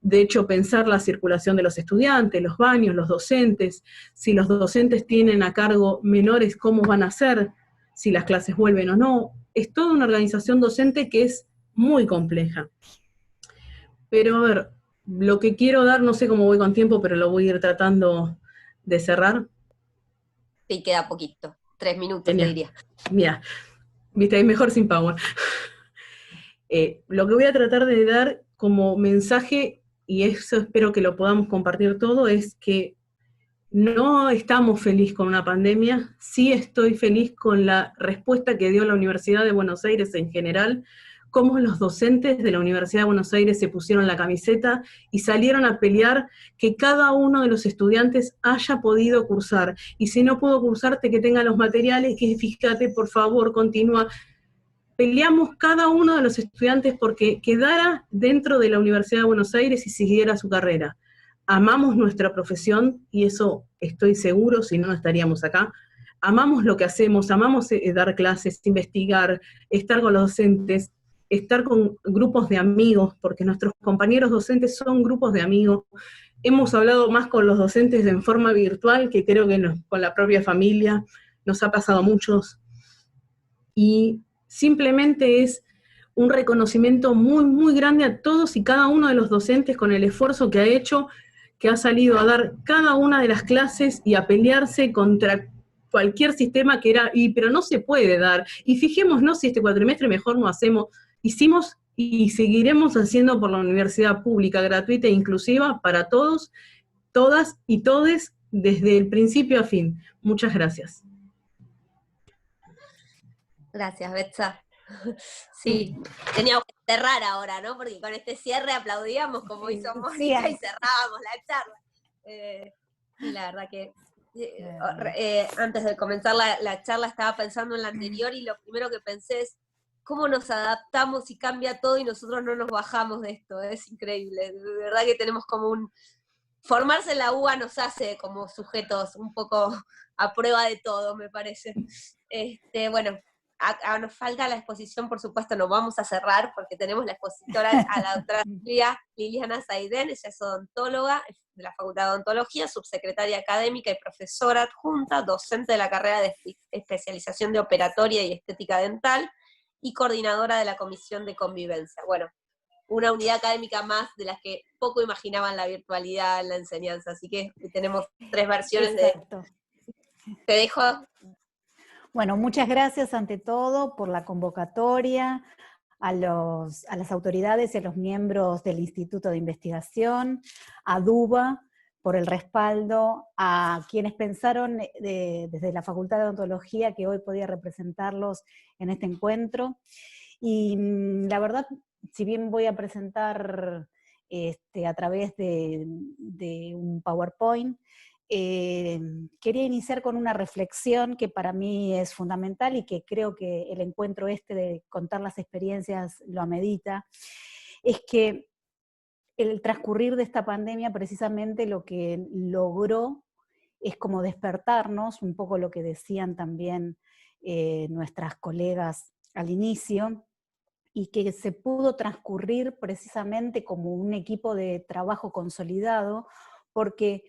[SPEAKER 3] De hecho, pensar la circulación de los estudiantes, los baños, los docentes, si los docentes tienen a cargo menores, ¿cómo van a ser? Si las clases vuelven o no. Es toda una organización docente que es muy compleja. Pero a ver, lo que quiero dar, no sé cómo voy con tiempo, pero lo voy a ir tratando de cerrar.
[SPEAKER 1] Sí, queda poquito, 3 minutos,
[SPEAKER 3] Genial.
[SPEAKER 1] te diría.
[SPEAKER 3] Mira, viste, es mejor sin power. Lo que voy a tratar de dar como mensaje, y eso espero que lo podamos compartir todo, es que no estamos felices con una pandemia, sí estoy feliz con la respuesta que dio la Universidad de Buenos Aires en general, cómo los docentes de la Universidad de Buenos Aires se pusieron la camiseta y salieron a pelear que cada uno de los estudiantes haya podido cursar, y si no pudo cursarte, que tenga los materiales, que fíjate, por favor, continúa. Peleamos cada uno de los estudiantes porque quedara dentro de la Universidad de Buenos Aires y siguiera su carrera. Amamos nuestra profesión, y eso estoy seguro, si no, no estaríamos acá. Amamos lo que hacemos, amamos dar clases, investigar, estar con los docentes, estar con grupos de amigos, porque nuestros compañeros docentes son grupos de amigos. Hemos hablado más con los docentes en forma virtual que creo que con la propia familia, nos ha pasado a muchos. Y simplemente es un reconocimiento muy, muy grande a todos y cada uno de los docentes con el esfuerzo que ha hecho, que ha salido a dar cada una de las clases y a pelearse contra cualquier sistema que era, pero no se puede dar, y fijémonos si este cuatrimestre mejor no hacemos, hicimos y seguiremos haciendo por la universidad pública, gratuita e inclusiva para todos, todas y todes, desde el principio a fin. Muchas gracias.
[SPEAKER 1] Gracias, Betsa. Sí, teníamos que cerrar ahora, ¿no? Porque con este cierre aplaudíamos como hizo Mónica y cerrábamos la charla. Y la verdad que antes de comenzar la charla estaba pensando en la anterior y lo primero que pensé es cómo nos adaptamos y cambia todo y nosotros no nos bajamos de esto. Es increíble. De verdad que tenemos como formarse en la UBA nos hace como sujetos un poco a prueba de todo, me parece. Bueno, nos falta la exposición, por supuesto, no vamos a cerrar porque tenemos la expositora a la doctora Liliana Saidén, ella es odontóloga de la Facultad de Odontología, subsecretaria académica y profesora adjunta, docente de la carrera de especialización de operatoria y estética dental y coordinadora de la Comisión de Convivencia. Bueno, una unidad académica más de las que poco imaginaban la virtualidad en la enseñanza, así que tenemos 3 versiones.
[SPEAKER 4] Exacto.
[SPEAKER 1] Te dejo.
[SPEAKER 4] Bueno, muchas gracias ante todo por la convocatoria, a las autoridades y a los miembros del Instituto de Investigación, a DUBA por el respaldo, a quienes pensaron desde la Facultad de Odontología que hoy podía representarlos en este encuentro. Y la verdad, si bien voy a presentar a través de un PowerPoint, quería iniciar con una reflexión que para mí es fundamental y que creo que el encuentro de contar las experiencias lo amerita, es que el transcurrir de esta pandemia precisamente lo que logró es como despertarnos, un poco lo que decían también nuestras colegas al inicio, y que se pudo transcurrir precisamente como un equipo de trabajo consolidado, porque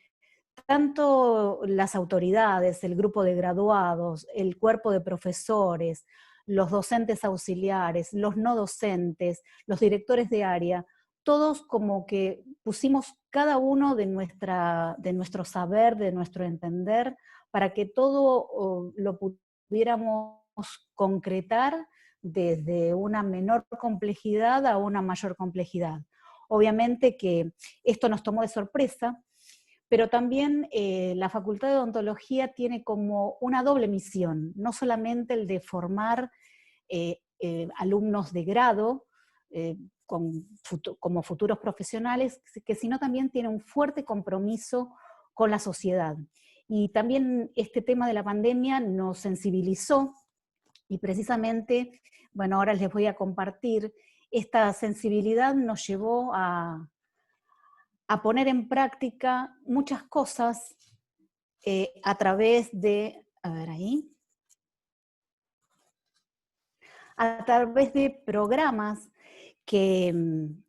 [SPEAKER 4] tanto las autoridades, el grupo de graduados, el cuerpo de profesores, los docentes auxiliares, los no docentes, los directores de área, todos como que pusimos cada uno de nuestro saber, de nuestro entender, para que todo lo pudiéramos concretar desde una menor complejidad a una mayor complejidad. Obviamente que esto nos tomó de sorpresa, pero también la Facultad de Odontología tiene como una doble misión, no solamente el de formar alumnos de grado como futuros profesionales, sino también tiene un fuerte compromiso con la sociedad. Y también este tema de la pandemia nos sensibilizó, y precisamente, bueno, ahora les voy a compartir, esta sensibilidad nos llevó a poner en práctica muchas cosas a través de, a través de programas que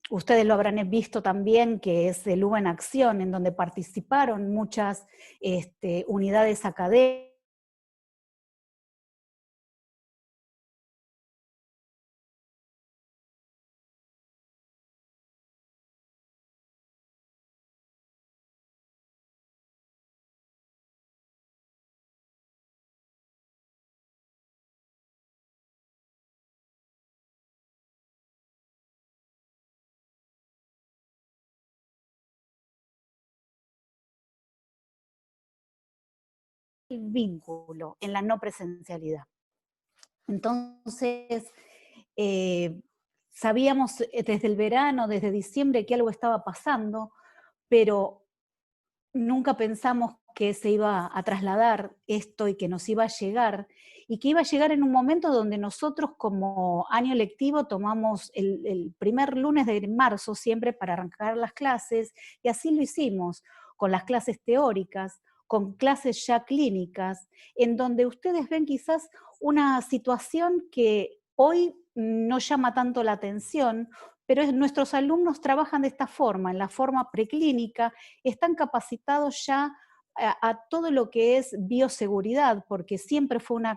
[SPEAKER 4] ustedes lo habrán visto también, que es el UBA en Acción, en donde participaron muchas unidades académicas, el vínculo en la no presencialidad. Entonces, sabíamos desde el verano, desde diciembre, que algo estaba pasando, pero nunca pensamos que se iba a trasladar esto y que nos iba a llegar, y que iba a llegar en un momento donde nosotros como año lectivo tomamos el primer lunes de marzo siempre para arrancar las clases, y así lo hicimos, con las clases teóricas, con clases ya clínicas, en donde ustedes ven quizás una situación que hoy no llama tanto la atención, pero nuestros alumnos trabajan de esta forma, en la forma preclínica, están capacitados ya a todo lo que es bioseguridad, porque siempre fue una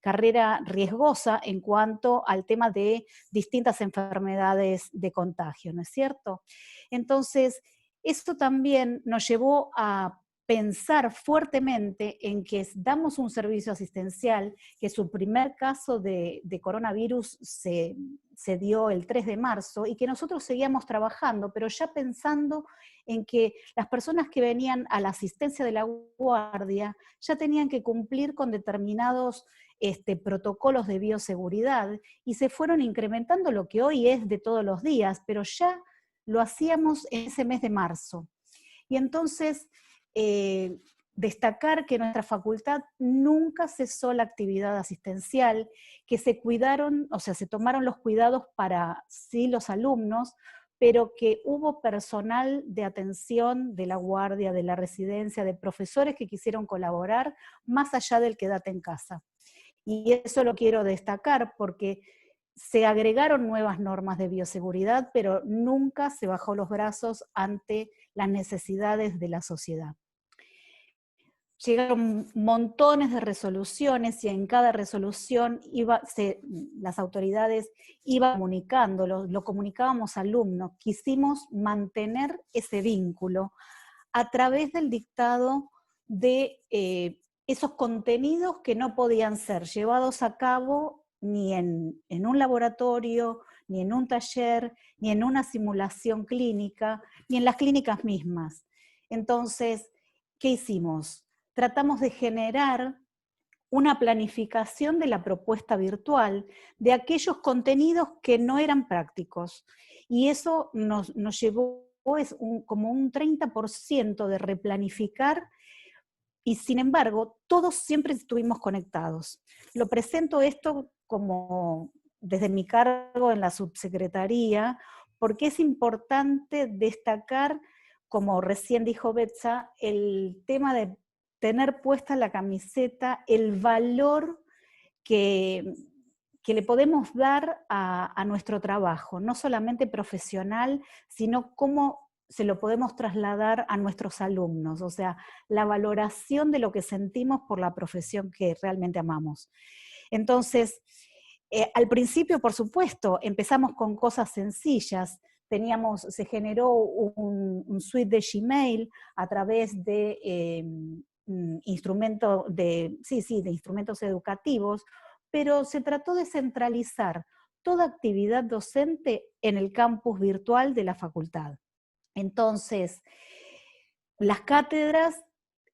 [SPEAKER 4] carrera riesgosa en cuanto al tema de distintas enfermedades de contagio, ¿no es cierto? Entonces, esto también nos llevó a pensar fuertemente en que damos un servicio asistencial, que su primer caso de coronavirus se dio el 3 de marzo y que nosotros seguíamos trabajando, pero ya pensando en que las personas que venían a la asistencia de la guardia ya tenían que cumplir con determinados protocolos de bioseguridad y se fueron incrementando lo que hoy es de todos los días, pero ya lo hacíamos en ese mes de marzo. Y entonces, destacar que nuestra facultad nunca cesó la actividad asistencial, que se cuidaron, o sea, se tomaron los cuidados para sí los alumnos, pero que hubo personal de atención de la guardia, de la residencia, de profesores que quisieron colaborar, más allá del quédate en casa. Y eso lo quiero destacar porque se agregaron nuevas normas de bioseguridad, pero nunca se bajó los brazos ante las necesidades de la sociedad. Llegaron montones de resoluciones y en cada resolución las autoridades iban comunicando, lo comunicábamos a alumnos. Quisimos mantener ese vínculo a través del dictado de esos contenidos que no podían ser llevados a cabo ni en un laboratorio, ni en un taller, ni en una simulación clínica, ni en las clínicas mismas. Entonces, ¿qué hicimos? Tratamos de generar una planificación de la propuesta virtual de aquellos contenidos que no eran prácticos. Y eso nos llevó como un 30% de replanificar, y sin embargo, todos siempre estuvimos conectados. Lo presento esto como desde mi cargo en la subsecretaría, porque es importante destacar, como recién dijo Betsa, el tema de tener puesta la camiseta, el valor que le podemos dar a nuestro trabajo, no solamente profesional, sino cómo se lo podemos trasladar a nuestros alumnos, o sea, la valoración de lo que sentimos por la profesión que realmente amamos. Entonces, al principio, por supuesto, empezamos con cosas sencillas. Se generó un suite de Gmail a través de instrumentos educativos, pero se trató de centralizar toda actividad docente en el campus virtual de la facultad. Entonces, las cátedras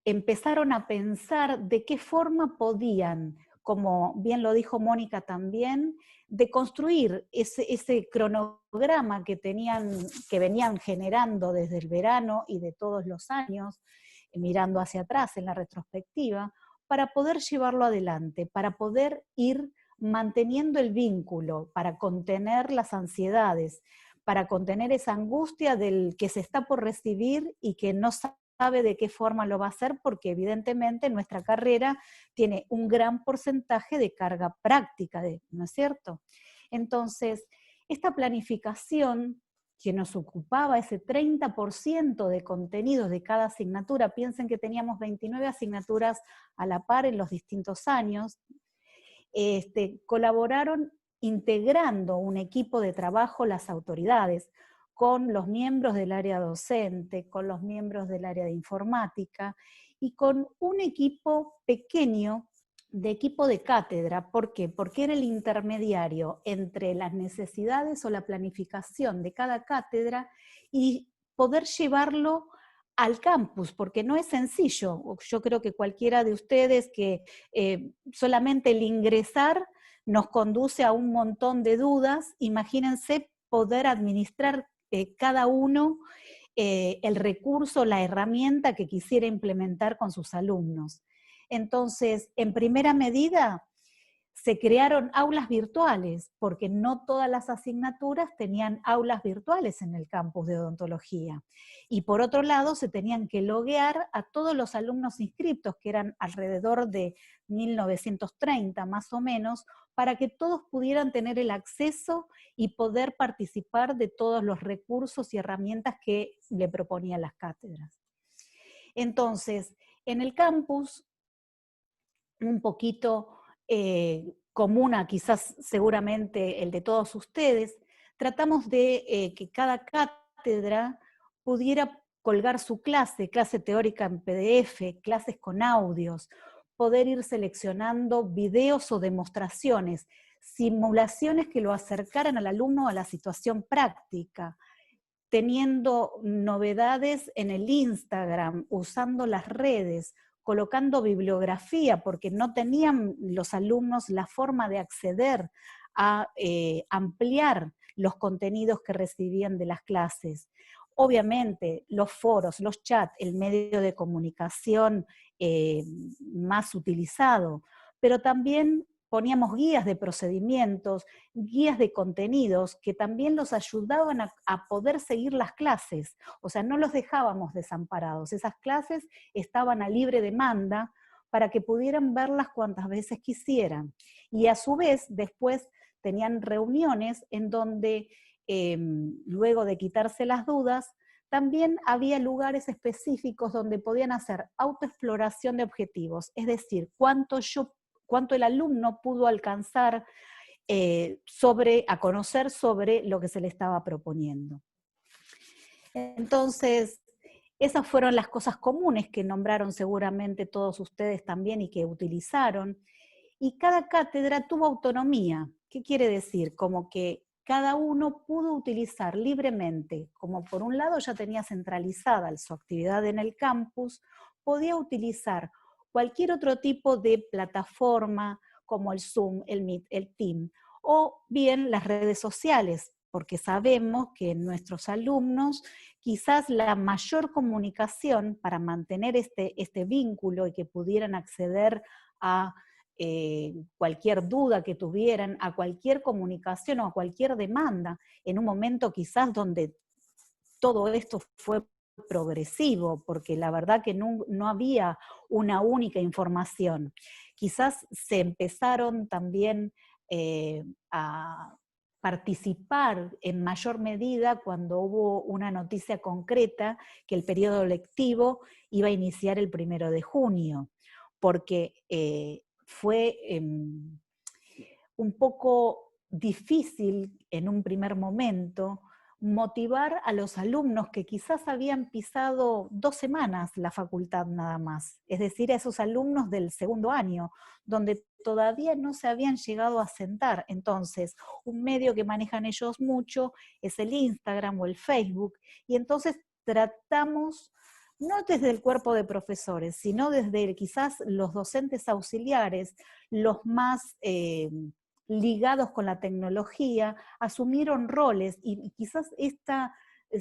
[SPEAKER 4] empezaron a pensar de qué forma podían, como bien lo dijo Mónica también, de construir ese cronograma que venían generando desde el verano y de todos los años, mirando hacia atrás en la retrospectiva, para poder llevarlo adelante, para poder ir manteniendo el vínculo, para contener las ansiedades, para contener esa angustia del que se está por recibir y que no sabe de qué forma lo va a hacer, porque evidentemente nuestra carrera tiene un gran porcentaje de carga práctica, ¿no es cierto? Entonces, esta planificación que nos ocupaba ese 30% de contenidos de cada asignatura, piensen que teníamos 29 asignaturas a la par en los distintos años, colaboraron integrando un equipo de trabajo las autoridades, con los miembros del área docente, con los miembros del área de informática, y con un equipo pequeño de equipo de cátedra. ¿Por qué? Porque era el intermediario entre las necesidades o la planificación de cada cátedra y poder llevarlo al campus, porque no es sencillo. Yo creo que cualquiera de ustedes que solamente el ingresar nos conduce a un montón de dudas. Imagínense poder administrar cada uno el recurso, la herramienta que quisiera implementar con sus alumnos. Entonces, en primera medida, se crearon aulas virtuales, porque no todas las asignaturas tenían aulas virtuales en el campus de odontología. Y por otro lado, se tenían que loguear a todos los alumnos inscriptos, que eran alrededor de 1930 más o menos, para que todos pudieran tener el acceso y poder participar de todos los recursos y herramientas que le proponían las cátedras. Entonces, en el campus, un poquito común a quizás seguramente el de todos ustedes, tratamos de que cada cátedra pudiera colgar su clase teórica en PDF, clases con audios, poder ir seleccionando videos o demostraciones, simulaciones que lo acercaran al alumno a la situación práctica, teniendo novedades en el Instagram, usando las redes, colocando bibliografía, porque no tenían los alumnos la forma de acceder a ampliar los contenidos que recibían de las clases. Obviamente, los foros, los chats, el medio de comunicación más utilizado, pero también poníamos guías de procedimientos, guías de contenidos que también los ayudaban a poder seguir las clases. O sea, no los dejábamos desamparados. Esas clases estaban a libre demanda para que pudieran verlas cuantas veces quisieran. Y a su vez, después tenían reuniones en donde, luego de quitarse las dudas, también había lugares específicos donde podían hacer autoexploración de objetivos, es decir, cuánto el alumno pudo alcanzar a conocer sobre lo que se le estaba proponiendo. Entonces, esas fueron las cosas comunes que nombraron seguramente todos ustedes también y que utilizaron. Y cada cátedra tuvo autonomía. ¿Qué quiere decir? Como que cada uno pudo utilizar libremente, como por un lado ya tenía centralizada su actividad en el campus, podía utilizar cualquier otro tipo de plataforma como el Zoom, el Meet, el Team, o bien las redes sociales, porque sabemos que nuestros alumnos quizás la mayor comunicación para mantener este vínculo y que pudieran acceder a cualquier duda que tuvieran, a cualquier comunicación o a cualquier demanda, en un momento quizás donde todo esto fue progresivo, porque la verdad que no había una única información. Quizás se empezaron también a participar en mayor medida cuando hubo una noticia concreta que el periodo lectivo iba a iniciar el 1 de junio, porque fue un poco difícil en un primer momento motivar a los alumnos que quizás habían pisado 2 semanas la facultad nada más, es decir, a esos alumnos del segundo año, donde todavía no se habían llegado a sentar. Entonces, un medio que manejan ellos mucho es el Instagram o el Facebook, y entonces tratamos, no desde el cuerpo de profesores, sino desde quizás los docentes auxiliares, los más ligados con la tecnología, asumieron roles y quizás esta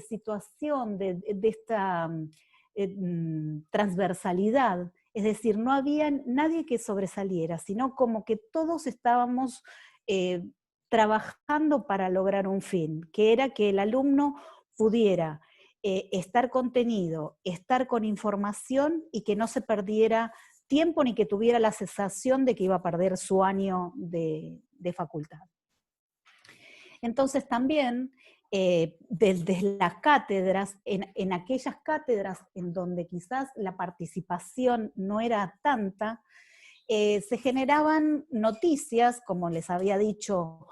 [SPEAKER 4] situación de esta transversalidad, es decir, no había nadie que sobresaliera, sino como que todos estábamos trabajando para lograr un fin, que era que el alumno pudiera estar contenido, estar con información y que no se perdiera tiempo ni que tuviera la sensación de que iba a perder su año de facultad. Entonces también, desde las cátedras, en aquellas cátedras en donde quizás la participación no era tanta, se generaban noticias, como les había dicho,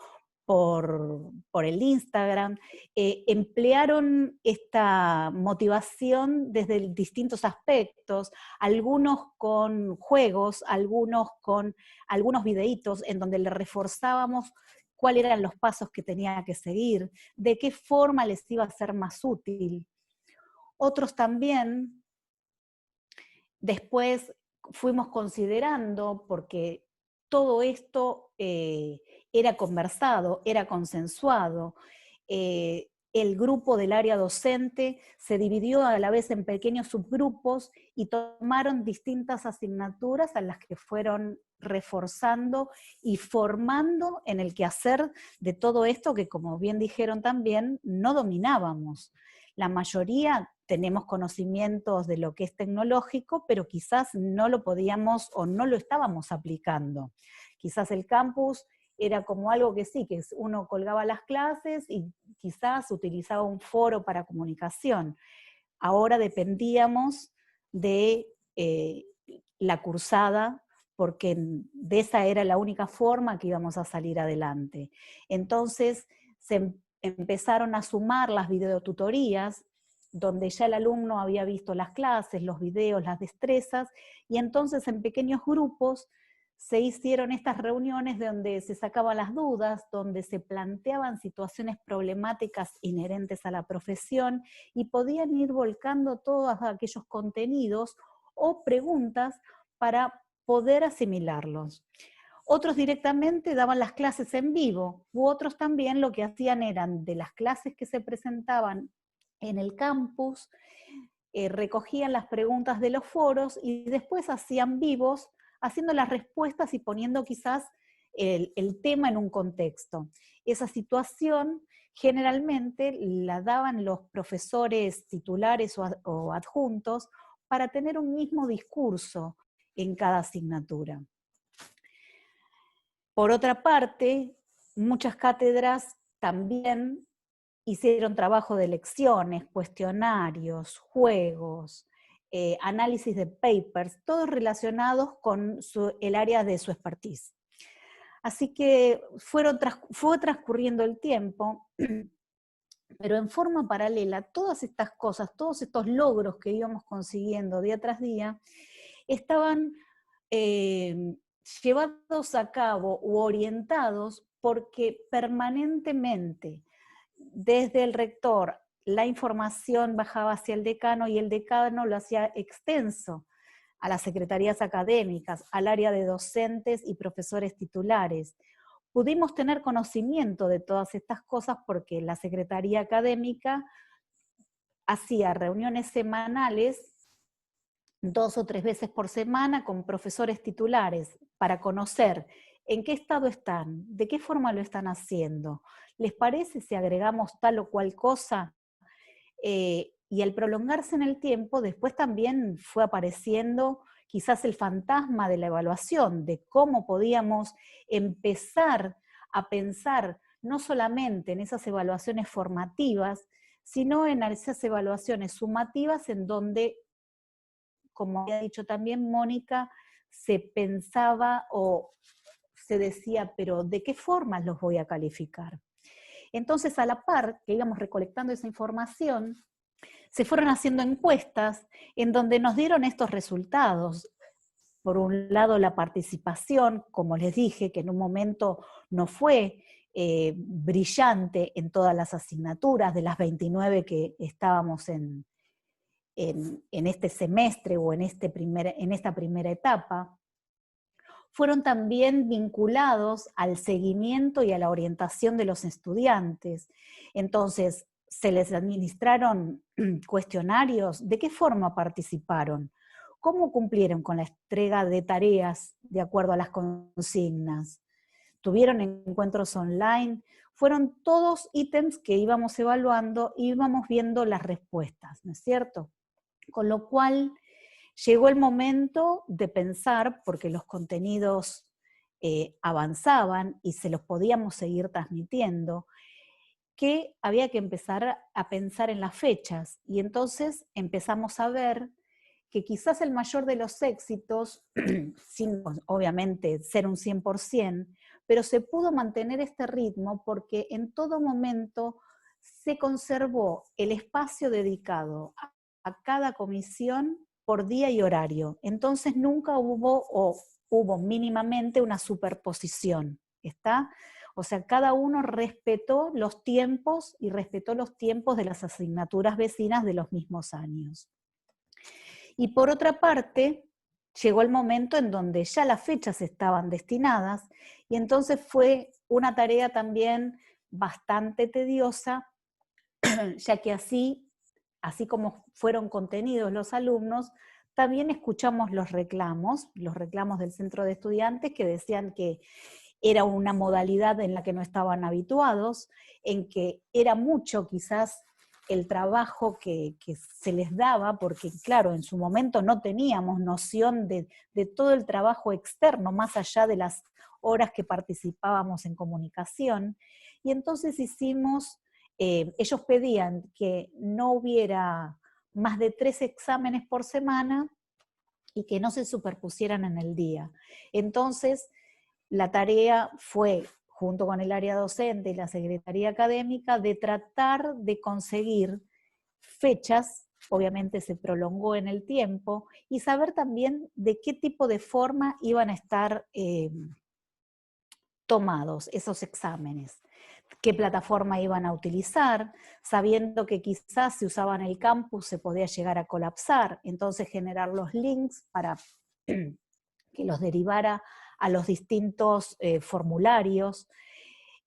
[SPEAKER 4] por el Instagram, emplearon esta motivación desde distintos aspectos, algunos con juegos, algunos con algunos videitos en donde le reforzábamos cuáles eran los pasos que tenía que seguir, de qué forma les iba a ser más útil. Otros también, después fuimos considerando, porque todo esto era conversado, era consensuado, el grupo del área docente se dividió a la vez en pequeños subgrupos y tomaron distintas asignaturas a las que fueron reforzando y formando en el quehacer de todo esto que, como bien dijeron también, no dominábamos. La mayoría tenemos conocimientos de lo que es tecnológico, pero quizás no lo podíamos o no lo estábamos aplicando. Quizás el campus era como algo que sí, que uno colgaba las clases y quizás utilizaba un foro para comunicación. Ahora dependíamos de la cursada porque de esa era la única forma que íbamos a salir adelante. Entonces se empezaron a sumar las videotutorías, donde ya el alumno había visto las clases, los videos, las destrezas, y entonces en pequeños grupos se hicieron estas reuniones donde se sacaban las dudas, donde se planteaban situaciones problemáticas inherentes a la profesión y podían ir volcando todos aquellos contenidos o preguntas para poder asimilarlos. Otros directamente daban las clases en vivo, u otros también lo que hacían eran de las clases que se presentaban en el campus, recogían las preguntas de los foros y después hacían vivos, haciendo las respuestas y poniendo quizás el tema en un contexto. Esa situación generalmente la daban los profesores titulares o adjuntos para tener un mismo discurso en cada asignatura. Por otra parte, muchas cátedras también hicieron trabajo de lecciones, cuestionarios, juegos, análisis de papers, todos relacionados con el área de su expertise. Así que fue transcurriendo el tiempo, pero en forma paralela, todas estas cosas, todos estos logros que íbamos consiguiendo día tras día, estaban llevados a cabo u orientados porque permanentemente desde el rector la información bajaba hacia el decano y el decano lo hacía extenso a las secretarías académicas, al área de docentes y profesores titulares. Pudimos tener conocimiento de todas estas cosas porque la secretaría académica hacía reuniones semanales 2 o 3 veces por semana con profesores titulares para conocer en qué estado están, de qué forma lo están haciendo. ¿Les parece si agregamos tal o cual cosa? Y al prolongarse en el tiempo, después también fue apareciendo quizás el fantasma de la evaluación, de cómo podíamos empezar a pensar no solamente en esas evaluaciones formativas, sino en esas evaluaciones sumativas en donde, como había dicho también Mónica, se pensaba o se decía, pero ¿de qué formas los voy a calificar? Entonces, a la par que íbamos recolectando esa información, se fueron haciendo encuestas en donde nos dieron estos resultados. Por un lado, la participación, como les dije, que en un momento no fue brillante en todas las asignaturas, de las 29 que estábamos en este semestre o en esta primera etapa, fueron también vinculados al seguimiento y a la orientación de los estudiantes. Entonces, se les administraron cuestionarios. ¿De qué forma participaron? ¿Cómo cumplieron con la entrega de tareas de acuerdo a las consignas? ¿Tuvieron encuentros online? Fueron todos ítems que íbamos evaluando y íbamos viendo las respuestas, ¿no es cierto? Con lo cual llegó el momento de pensar, porque los contenidos avanzaban y se los podíamos seguir transmitiendo, que había que empezar a pensar en las fechas. Y entonces empezamos a ver que quizás el mayor de los éxitos, sin obviamente ser un 100%, pero se pudo mantener este ritmo porque en todo momento se conservó el espacio dedicado a cada comisión por día y horario. Entonces nunca hubo mínimamente una superposición, ¿está? O sea, cada uno respetó los tiempos y respetó los tiempos de las asignaturas vecinas de los mismos años. Y por otra parte, llegó el momento en donde ya las fechas estaban destinadas y entonces fue una tarea también bastante tediosa, ya que así como fueron contenidos los alumnos, también escuchamos los reclamos del centro de estudiantes que decían que era una modalidad en la que no estaban habituados, en que era mucho quizás el trabajo que se les daba, porque claro, en su momento no teníamos noción de todo el trabajo externo, más allá de las horas que participábamos en comunicación, y entonces ellos pedían que no hubiera más de 3 exámenes por semana y que no se superpusieran en el día. Entonces, la tarea fue, junto con el área docente y la Secretaría Académica, de tratar de conseguir fechas, obviamente se prolongó en el tiempo, y saber también de qué tipo de forma iban a estar tomados esos exámenes, qué plataforma iban a utilizar, sabiendo que quizás si usaban el campus se podía llegar a colapsar, entonces generar los links para que los derivara a los distintos formularios,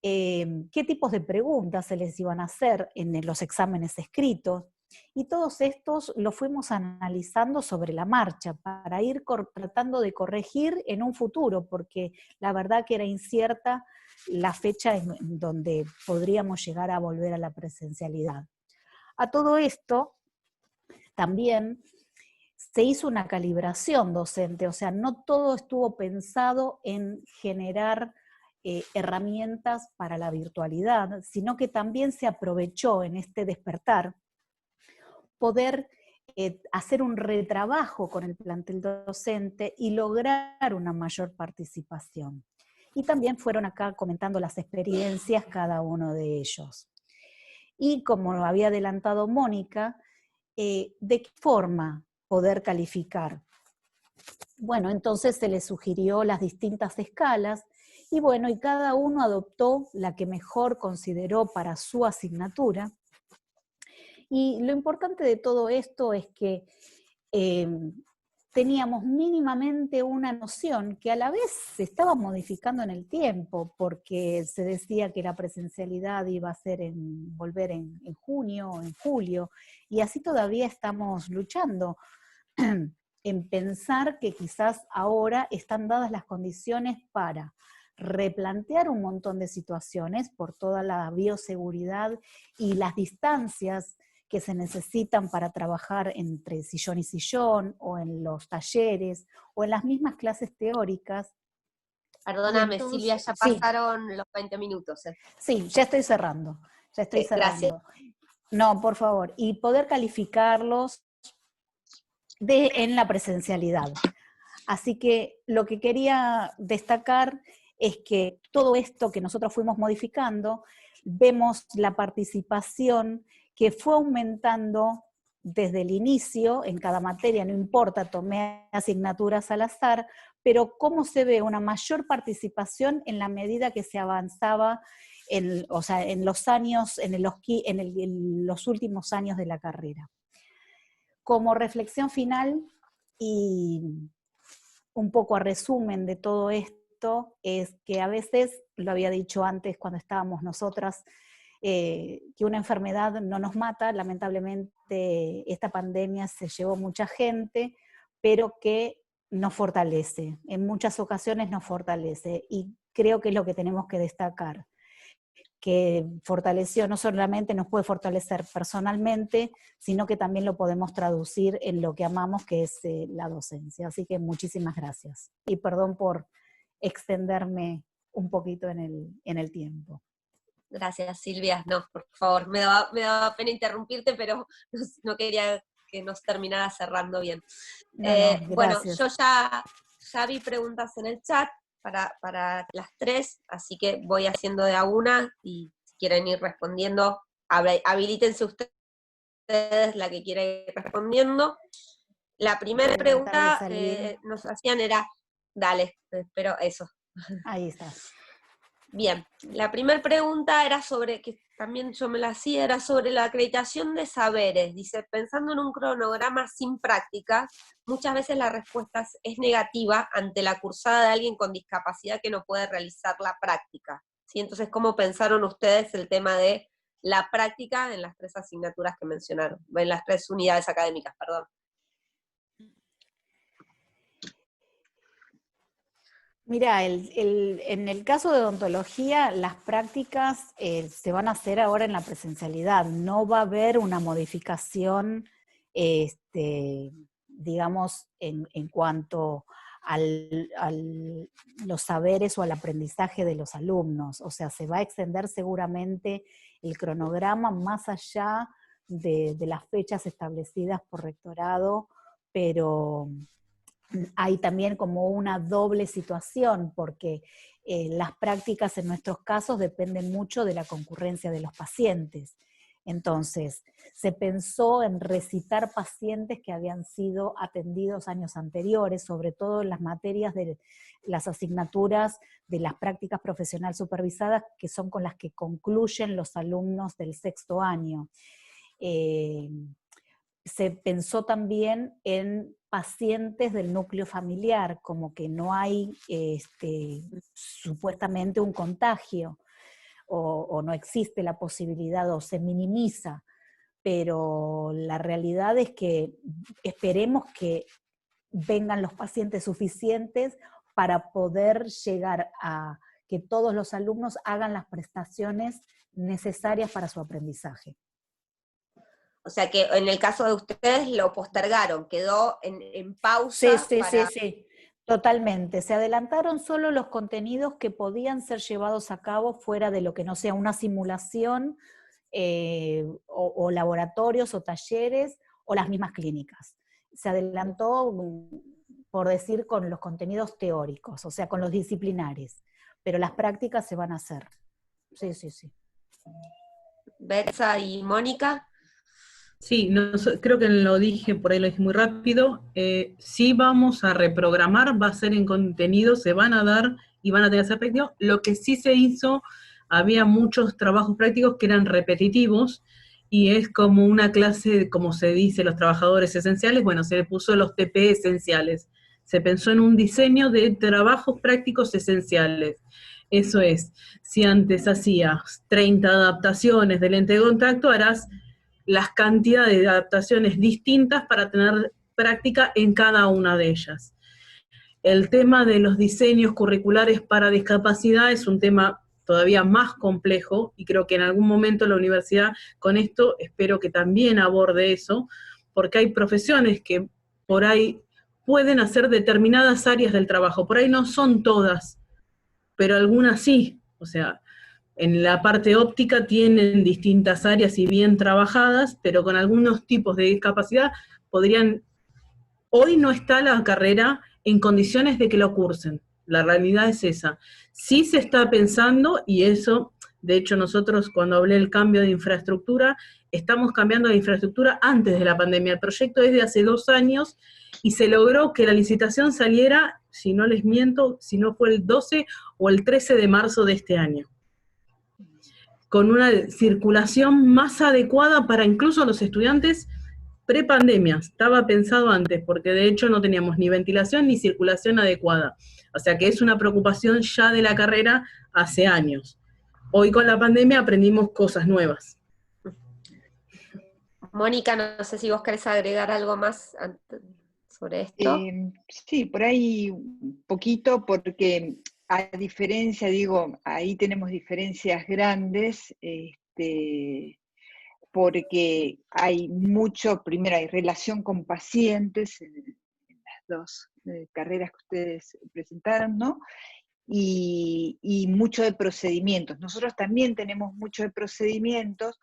[SPEAKER 4] qué tipos de preguntas se les iban a hacer en los exámenes escritos, y todos estos los fuimos analizando sobre la marcha para ir tratando de corregir en un futuro, porque la verdad que era incierta la fecha en donde podríamos llegar a volver a la presencialidad. A todo esto, también se hizo una calibración docente, o sea, no todo estuvo pensado en generar herramientas para la virtualidad, sino que también se aprovechó en este despertar poder hacer un retrabajo con el plantel docente y lograr una mayor participación. Y también fueron acá comentando las experiencias cada uno de ellos. Y como lo había adelantado Mónica, ¿de qué forma poder calificar? Bueno, entonces se les sugirió las distintas escalas, y bueno, y cada uno adoptó la que mejor consideró para su asignatura. Y lo importante de todo esto es que teníamos mínimamente una noción que a la vez se estaba modificando en el tiempo, porque se decía que la presencialidad iba a ser volver en junio o en julio, y así todavía estamos luchando en pensar que quizás ahora están dadas las condiciones para replantear un montón de situaciones por toda la bioseguridad y las distancias que se necesitan para trabajar entre sillón y sillón, o en los talleres, o en las mismas clases teóricas.
[SPEAKER 1] Perdóname,
[SPEAKER 4] entonces,
[SPEAKER 1] Silvia, ya pasaron los 20 minutos.
[SPEAKER 4] Sí, ya estoy cerrando,
[SPEAKER 1] Gracias.
[SPEAKER 4] No, por favor, y poder calificarlos en la presencialidad. Así que lo que quería destacar es que todo esto que nosotros fuimos modificando, vemos la participación que fue aumentando desde el inicio en cada materia, no importa, tomé asignaturas al azar, pero cómo se ve una mayor participación en la medida que se avanzaba en los años, en los últimos años de la carrera. Como reflexión final y un poco a resumen de todo esto, es que a veces, lo había dicho antes cuando estábamos nosotras, que una enfermedad no nos mata, lamentablemente esta pandemia se llevó mucha gente, pero que nos fortalece, en muchas ocasiones nos fortalece, y creo que es lo que tenemos que destacar, que fortaleció, no solamente nos puede fortalecer personalmente, sino que también lo podemos traducir en lo que amamos, que es la docencia. Así que muchísimas gracias. Y perdón por extenderme un poquito en el tiempo.
[SPEAKER 1] Gracias, Silvia. No, por favor, me daba pena interrumpirte, pero no quería que nos terminara cerrando bien.
[SPEAKER 4] No,
[SPEAKER 1] bueno, yo ya vi preguntas en el chat para las tres, así que voy haciendo de a una, y si quieren ir respondiendo, habilítense ustedes la que quiera ir respondiendo. La primera pregunta nos hacían era, dale, espero eso.
[SPEAKER 4] Ahí está.
[SPEAKER 1] Bien, la primera pregunta era sobre, que también yo me la hacía, era sobre la acreditación de saberes. Dice, pensando en un cronograma sin práctica, muchas veces la respuesta es negativa ante la cursada de alguien con discapacidad que no puede realizar la práctica. ¿Sí? Entonces, ¿cómo pensaron ustedes el tema de la práctica en las tres asignaturas que mencionaron? En las tres unidades académicas, perdón.
[SPEAKER 4] Mira, en el caso de odontología, las prácticas se van a hacer ahora en la presencialidad. No va a haber una modificación, digamos, en cuanto a los saberes o al aprendizaje de los alumnos. O sea, se va a extender seguramente el cronograma más allá de las fechas establecidas por rectorado, pero hay también como una doble situación, porque las prácticas en nuestros casos dependen mucho de la concurrencia de los pacientes. Entonces, se pensó en recitar pacientes que habían sido atendidos años anteriores, sobre todo en las materias de las asignaturas de las prácticas profesional supervisadas, que son con las que concluyen los alumnos del 6º año. Se pensó también en pacientes del núcleo familiar, como que no hay supuestamente un contagio, o no existe la posibilidad, o se minimiza, pero la realidad es que esperemos que vengan los pacientes suficientes para poder llegar a que todos los alumnos hagan las prestaciones necesarias para su aprendizaje.
[SPEAKER 1] O sea que en el caso de ustedes lo postergaron, quedó en pausa.
[SPEAKER 4] Sí, totalmente. Se adelantaron solo los contenidos que podían ser llevados a cabo fuera de lo que no sea una simulación, o laboratorios o talleres, o las mismas clínicas. Se adelantó, por decir, con los contenidos teóricos, o sea, con los disciplinares, pero las prácticas se van a hacer. Sí.
[SPEAKER 1] Betsa y Mónica.
[SPEAKER 3] Sí, creo que lo dije, por ahí lo dije muy rápido, sí vamos a reprogramar, va a ser en contenido, se van a dar y van a tener que ser prácticos. Lo que sí se hizo, había muchos trabajos prácticos que eran repetitivos, y es como una clase, como se dice, los trabajadores esenciales, bueno, se le puso los TP esenciales. Se pensó en un diseño de trabajos prácticos esenciales. Eso es, si antes hacías 30 adaptaciones de lente de contacto, harás las cantidades de adaptaciones distintas para tener práctica en cada una de ellas. El tema de los diseños curriculares para discapacidad es un tema todavía más complejo, y creo que en algún momento la universidad con esto espero que también aborde eso, porque hay profesiones que por ahí pueden hacer determinadas áreas del trabajo, por ahí no son todas, pero algunas sí. O sea, en la parte óptica tienen distintas áreas y bien trabajadas, pero con algunos tipos de discapacidad podrían, hoy no está la carrera en condiciones de que lo cursen. La realidad es esa. Sí se está pensando, y eso, de hecho nosotros cuando hablé del cambio de infraestructura, estamos cambiando de infraestructura antes de la pandemia. El proyecto es de hace 2 años y se logró que la licitación saliera, si no les miento, si no fue el 12 o el 13 de marzo de este año, con una circulación más adecuada para incluso los estudiantes prepandemia. Estaba pensado antes, porque de hecho no teníamos ni ventilación ni circulación adecuada. O sea que es una preocupación ya de la carrera hace años. Hoy con la pandemia aprendimos cosas nuevas.
[SPEAKER 1] Mónica, no sé si vos querés agregar algo más sobre esto.
[SPEAKER 2] Sí, por ahí un poquito, porque a diferencia, digo, ahí tenemos diferencias grandes, porque hay mucho, primero hay relación con pacientes en las dos carreras que ustedes presentaron, ¿no? Y mucho de procedimientos. Nosotros también tenemos mucho de procedimientos,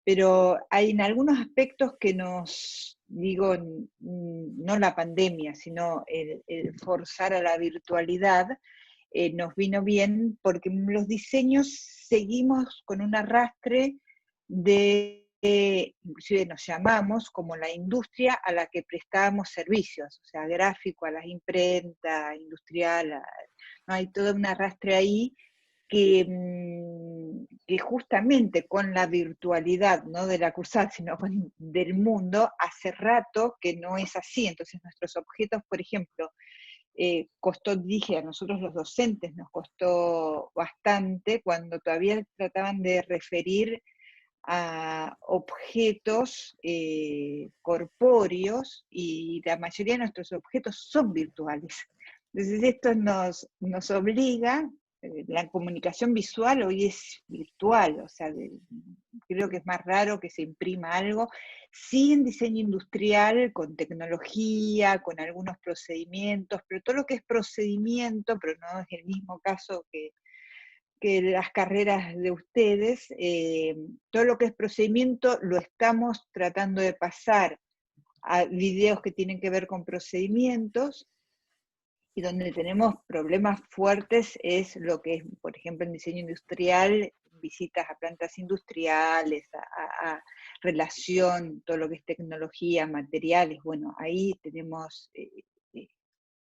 [SPEAKER 2] pero hay en algunos aspectos que nos, digo, no la pandemia, sino el forzar a la virtualidad, nos vino bien, porque los diseños seguimos con un arrastre de, inclusive nos llamamos como la industria a la que prestábamos servicios, o sea, gráfico, a las imprentas, industrial, ¿no? Hay todo un arrastre ahí que justamente con la virtualidad, no de la cursada, sino del mundo, hace rato que no es así. Entonces nuestros objetos, por ejemplo, costó, dije, a nosotros los docentes nos costó bastante cuando todavía trataban de referir a objetos corpóreos, y la mayoría de nuestros objetos son virtuales. Entonces esto nos obliga, la comunicación visual hoy es virtual, o sea, creo que es más raro que se imprima algo, sí en diseño industrial, con tecnología, con algunos procedimientos, pero todo lo que es procedimiento, pero no es el mismo caso que las carreras de ustedes, todo lo que es procedimiento lo estamos tratando de pasar a videos que tienen que ver con procedimientos, y donde tenemos problemas fuertes es lo que es, por ejemplo, en diseño industrial, visitas a plantas industriales, a relación, todo lo que es tecnología, materiales, bueno, ahí tenemos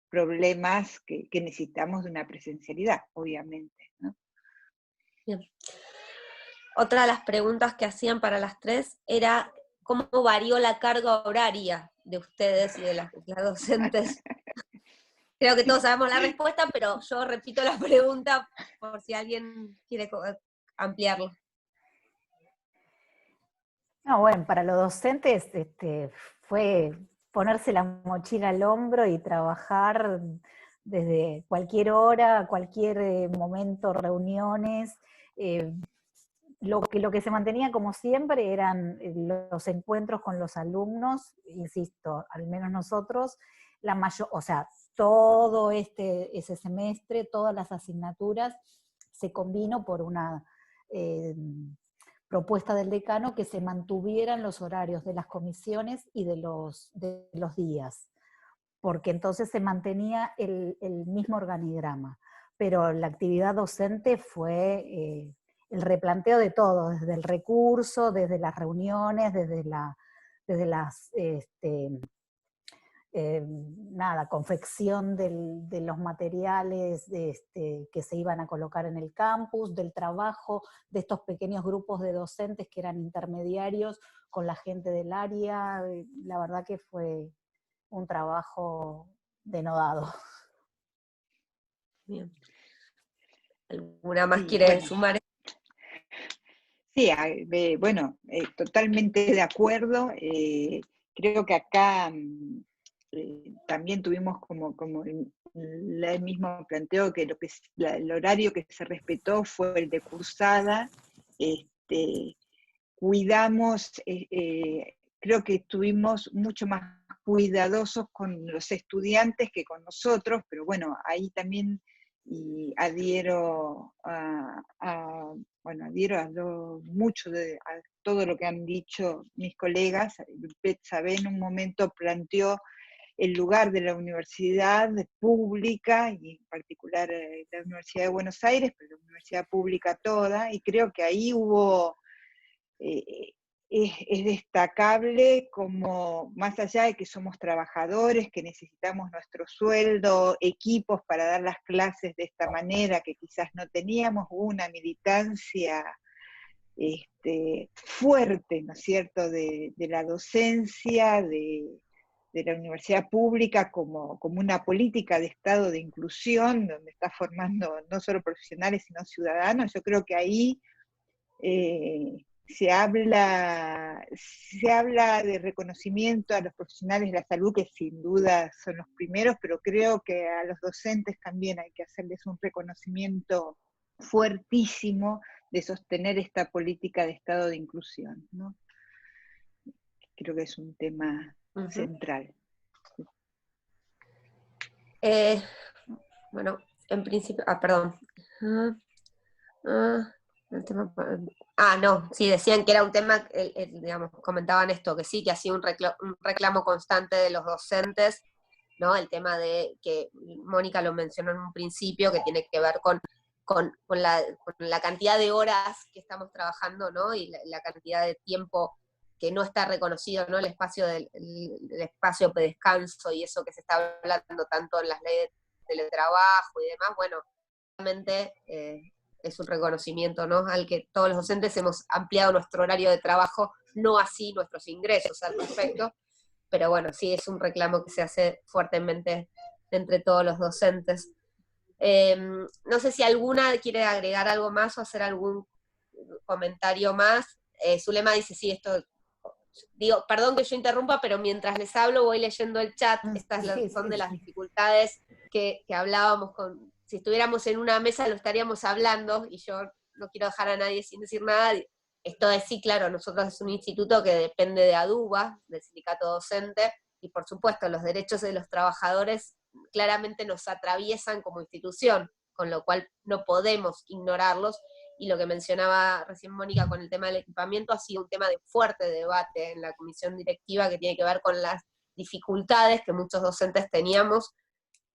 [SPEAKER 2] problemas que necesitamos de una presencialidad, obviamente, ¿no?
[SPEAKER 1] Bien. Otra de las preguntas que hacían para las tres era cómo varió la carga horaria de ustedes y de las docentes. Creo que todos sabemos la respuesta, pero yo repito la pregunta por si alguien quiere ampliarlo.
[SPEAKER 4] No, bueno, para los docentes fue ponerse la mochila al hombro y trabajar desde cualquier hora, cualquier momento, reuniones. Lo que se mantenía como siempre eran los encuentros con los alumnos, insisto, al menos nosotros, o sea, todo ese semestre, todas las asignaturas, se combinó por una propuesta del decano que se mantuvieran los horarios de las comisiones y de los días, porque entonces se mantenía el mismo organigrama, pero la actividad docente fue el replanteo de todo, desde el recurso, desde las reuniones, desde las confección de los materiales que se iban a colocar en el campus, del trabajo de estos pequeños grupos de docentes que eran intermediarios con la gente del área. La verdad que fue un trabajo denodado.
[SPEAKER 1] Bien. ¿Alguna más quiere sumar?
[SPEAKER 2] Sí, bueno, totalmente de acuerdo. Creo que acá también tuvimos como el mismo planteo, que el horario que se respetó fue el de cursada. Cuidamos, creo que estuvimos mucho más cuidadosos con los estudiantes que con nosotros, pero bueno, ahí también adhiero mucho a todo lo que han dicho mis colegas. Betsabe en un momento planteó el lugar de la universidad pública, y en particular la Universidad de Buenos Aires, pero la universidad pública toda, y creo que ahí hubo... es destacable como, más allá de que somos trabajadores, que necesitamos nuestro sueldo, equipos para dar las clases de esta manera, que quizás no teníamos, una militancia fuerte, ¿no es cierto?, de la docencia, de la universidad pública como una política de Estado de inclusión, donde está formando no solo profesionales, sino ciudadanos. Yo creo que ahí se habla de reconocimiento a los profesionales de la salud, que sin duda son los primeros, pero creo que a los docentes también hay que hacerles un reconocimiento fuertísimo de sostener esta política de Estado de inclusión, ¿no? Creo que es un tema central.
[SPEAKER 1] Bueno, en principio, perdón. No, sí, decían que era un tema, digamos, comentaban esto, que sí, que ha sido un reclamo constante de los docentes, ¿no? El tema de que Mónica lo mencionó en un principio, que tiene que ver con la cantidad de horas que estamos trabajando, ¿no? Y la cantidad de tiempo que no está reconocido, ¿no? El espacio del espacio de descanso y eso que se está hablando tanto en las leyes de teletrabajo y demás, bueno, realmente es un reconocimiento, ¿no?, al que todos los docentes hemos ampliado nuestro horario de trabajo, no así nuestros ingresos al respecto, pero bueno, sí es un reclamo que se hace fuertemente entre todos los docentes. No sé si alguna quiere agregar algo más o hacer algún comentario más. Zulema dice, sí, esto... Digo, perdón que yo interrumpa, pero mientras les hablo voy leyendo el chat. Estas son de las dificultades que hablábamos si estuviéramos en una mesa lo estaríamos hablando, y yo no quiero dejar a nadie sin decir nada. Esto es, sí, claro, nosotros es un instituto que depende de ADUBA, del sindicato docente, y por supuesto los derechos de los trabajadores claramente nos atraviesan como institución, con lo cual no podemos ignorarlos. Y lo que mencionaba recién Mónica con el tema del equipamiento ha sido un tema de fuerte debate en la comisión directiva, que tiene que ver con las dificultades que muchos docentes teníamos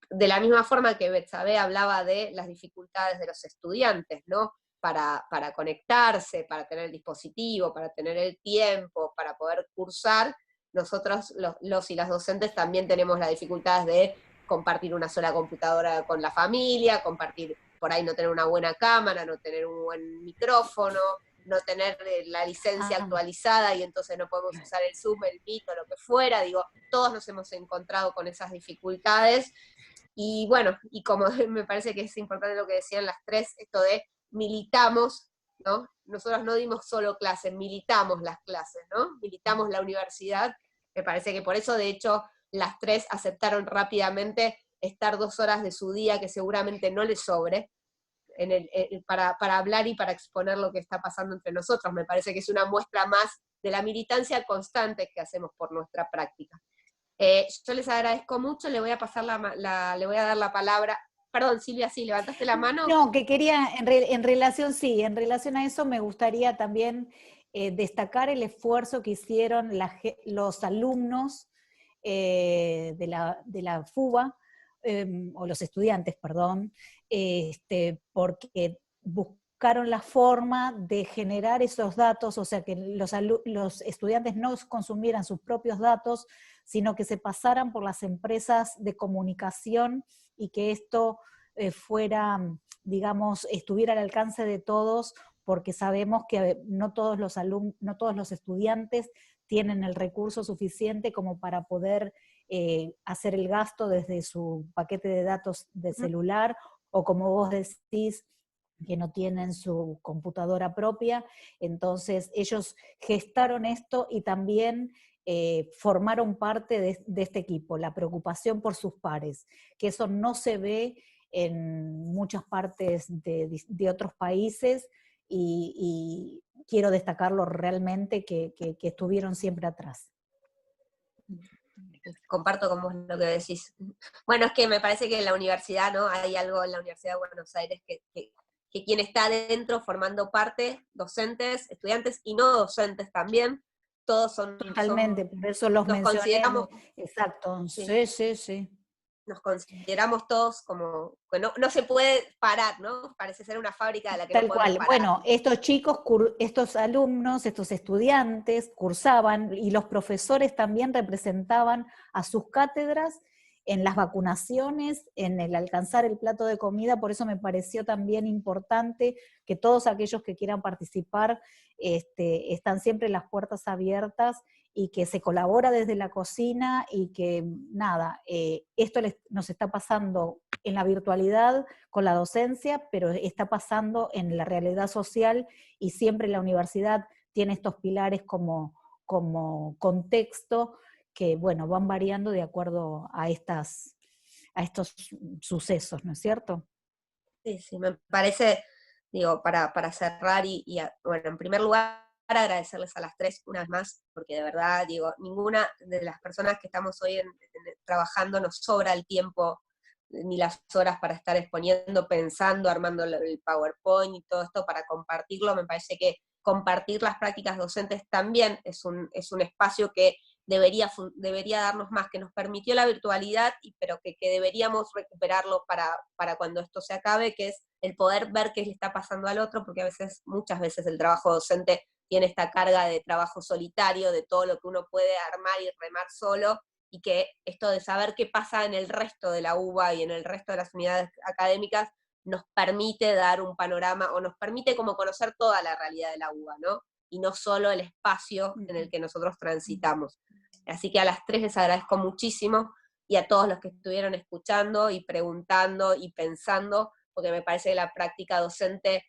[SPEAKER 1] de la misma forma que Betsabe hablaba de las dificultades de los estudiantes, ¿no? Para conectarse, para tener el dispositivo, para tener el tiempo, para poder cursar, nosotros, los y las docentes, también tenemos las dificultades de compartir una sola computadora con la familia, compartir, por ahí no tener una buena cámara, no tener un buen micrófono, no tener la licencia actualizada y entonces no podemos usar el Zoom, el Meet o lo que fuera. Digo, todos nos hemos encontrado con esas dificultades. Y bueno, y como me parece que es importante lo que decían las tres, esto de militamos, ¿no? Nosotros no dimos solo clases, militamos las clases, ¿no? Militamos la universidad. Me parece que por eso, de hecho, las tres aceptaron rápidamente estar 2 horas de su día, que seguramente no les sobre, para hablar y para exponer lo que está pasando entre nosotros. Me parece que es una muestra más de la militancia constante que hacemos por nuestra práctica. Yo les agradezco mucho, le voy a pasar le voy a dar la palabra. Perdón, Silvia, ¿sí levantaste la mano?
[SPEAKER 4] No, que quería, en relación a eso me gustaría también destacar el esfuerzo que hicieron los alumnos de la FUBA, o los estudiantes, perdón, porque buscaron la forma de generar esos datos, o sea, que los estudiantes no consumieran sus propios datos, sino que se pasaran por las empresas de comunicación y que esto fuera, digamos, estuviera al alcance de todos, porque sabemos que no todos los estudiantes tienen el recurso suficiente como para poder hacer el gasto desde su paquete de datos de celular, o como vos decís, que no tienen su computadora propia. Entonces ellos gestaron esto y también formaron parte de este equipo, la preocupación por sus pares, que eso no se ve en muchas partes de otros países, y quiero destacarlo realmente, que estuvieron siempre atrás.
[SPEAKER 1] Comparto con vos lo que decís. Bueno, es que me parece que en la universidad, ¿no? Hay algo en la Universidad de Buenos Aires que quien está adentro formando parte, docentes, estudiantes y no docentes también, todos son...
[SPEAKER 4] Totalmente, por eso los mencioné.
[SPEAKER 1] Consideramos,
[SPEAKER 4] exacto, sí.
[SPEAKER 1] Nos consideramos todos como, que no se puede parar, ¿no? Parece ser una fábrica de la que
[SPEAKER 4] Tal
[SPEAKER 1] no podemos
[SPEAKER 4] cual.
[SPEAKER 1] parar.
[SPEAKER 4] Bueno, estos chicos, estos alumnos, estos estudiantes cursaban, y los profesores también representaban a sus cátedras en las vacunaciones, en el alcanzar el plato de comida. Por eso me pareció también importante que todos aquellos que quieran participar, están siempre las puertas abiertas, y que se colabora desde la cocina, y que nada, esto nos está pasando en la virtualidad con la docencia, pero está pasando en la realidad social, y siempre la universidad tiene estos pilares como contexto, que bueno, van variando de acuerdo a estos sucesos, ¿no es cierto?
[SPEAKER 1] Sí, me parece, digo, para cerrar bueno, en primer lugar, agradecerles a las tres una vez más, porque de verdad, digo, ninguna de las personas que estamos hoy trabajando nos sobra el tiempo ni las horas para estar exponiendo, pensando, armando el PowerPoint y todo esto para compartirlo. Me parece que compartir las prácticas docentes también es un espacio que debería darnos más, que nos permitió la virtualidad, pero que deberíamos recuperarlo para cuando esto se acabe, que es el poder ver qué le está pasando al otro, porque muchas veces el trabajo docente tiene esta carga de trabajo solitario, de todo lo que uno puede armar y remar solo, y que esto de saber qué pasa en el resto de la UBA y en el resto de las unidades académicas nos permite dar un panorama, o nos permite como conocer toda la realidad de la UBA, ¿no? Y no solo el espacio en el que nosotros transitamos. Así que a las tres les agradezco muchísimo, y a todos los que estuvieron escuchando y preguntando y pensando, porque me parece que la práctica docente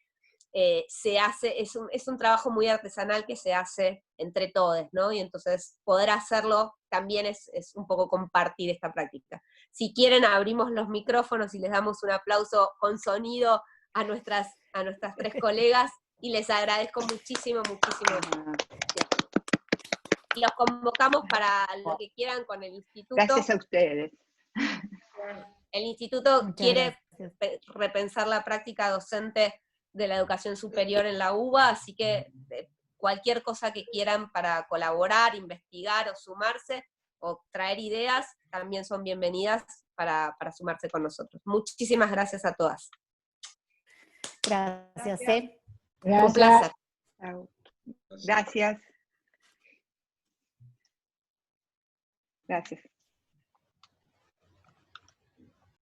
[SPEAKER 1] se hace, es un trabajo muy artesanal que se hace entre todos, ¿no? Y entonces poder hacerlo también es un poco compartir esta práctica. Si quieren, abrimos los micrófonos y les damos un aplauso con sonido a nuestras tres colegas, y les agradezco muchísimo. Y los convocamos para lo que quieran con el instituto.
[SPEAKER 2] Gracias a ustedes.
[SPEAKER 1] El instituto
[SPEAKER 4] Muchas
[SPEAKER 1] quiere
[SPEAKER 4] gracias.
[SPEAKER 1] repensar la práctica docente de la educación superior en la UBA, así que cualquier cosa que quieran para colaborar, investigar o sumarse, o traer ideas, también son bienvenidas, para sumarse con nosotros. Muchísimas gracias a todas.
[SPEAKER 4] Gracias.
[SPEAKER 1] Un placer.
[SPEAKER 2] Gracias. Gracias.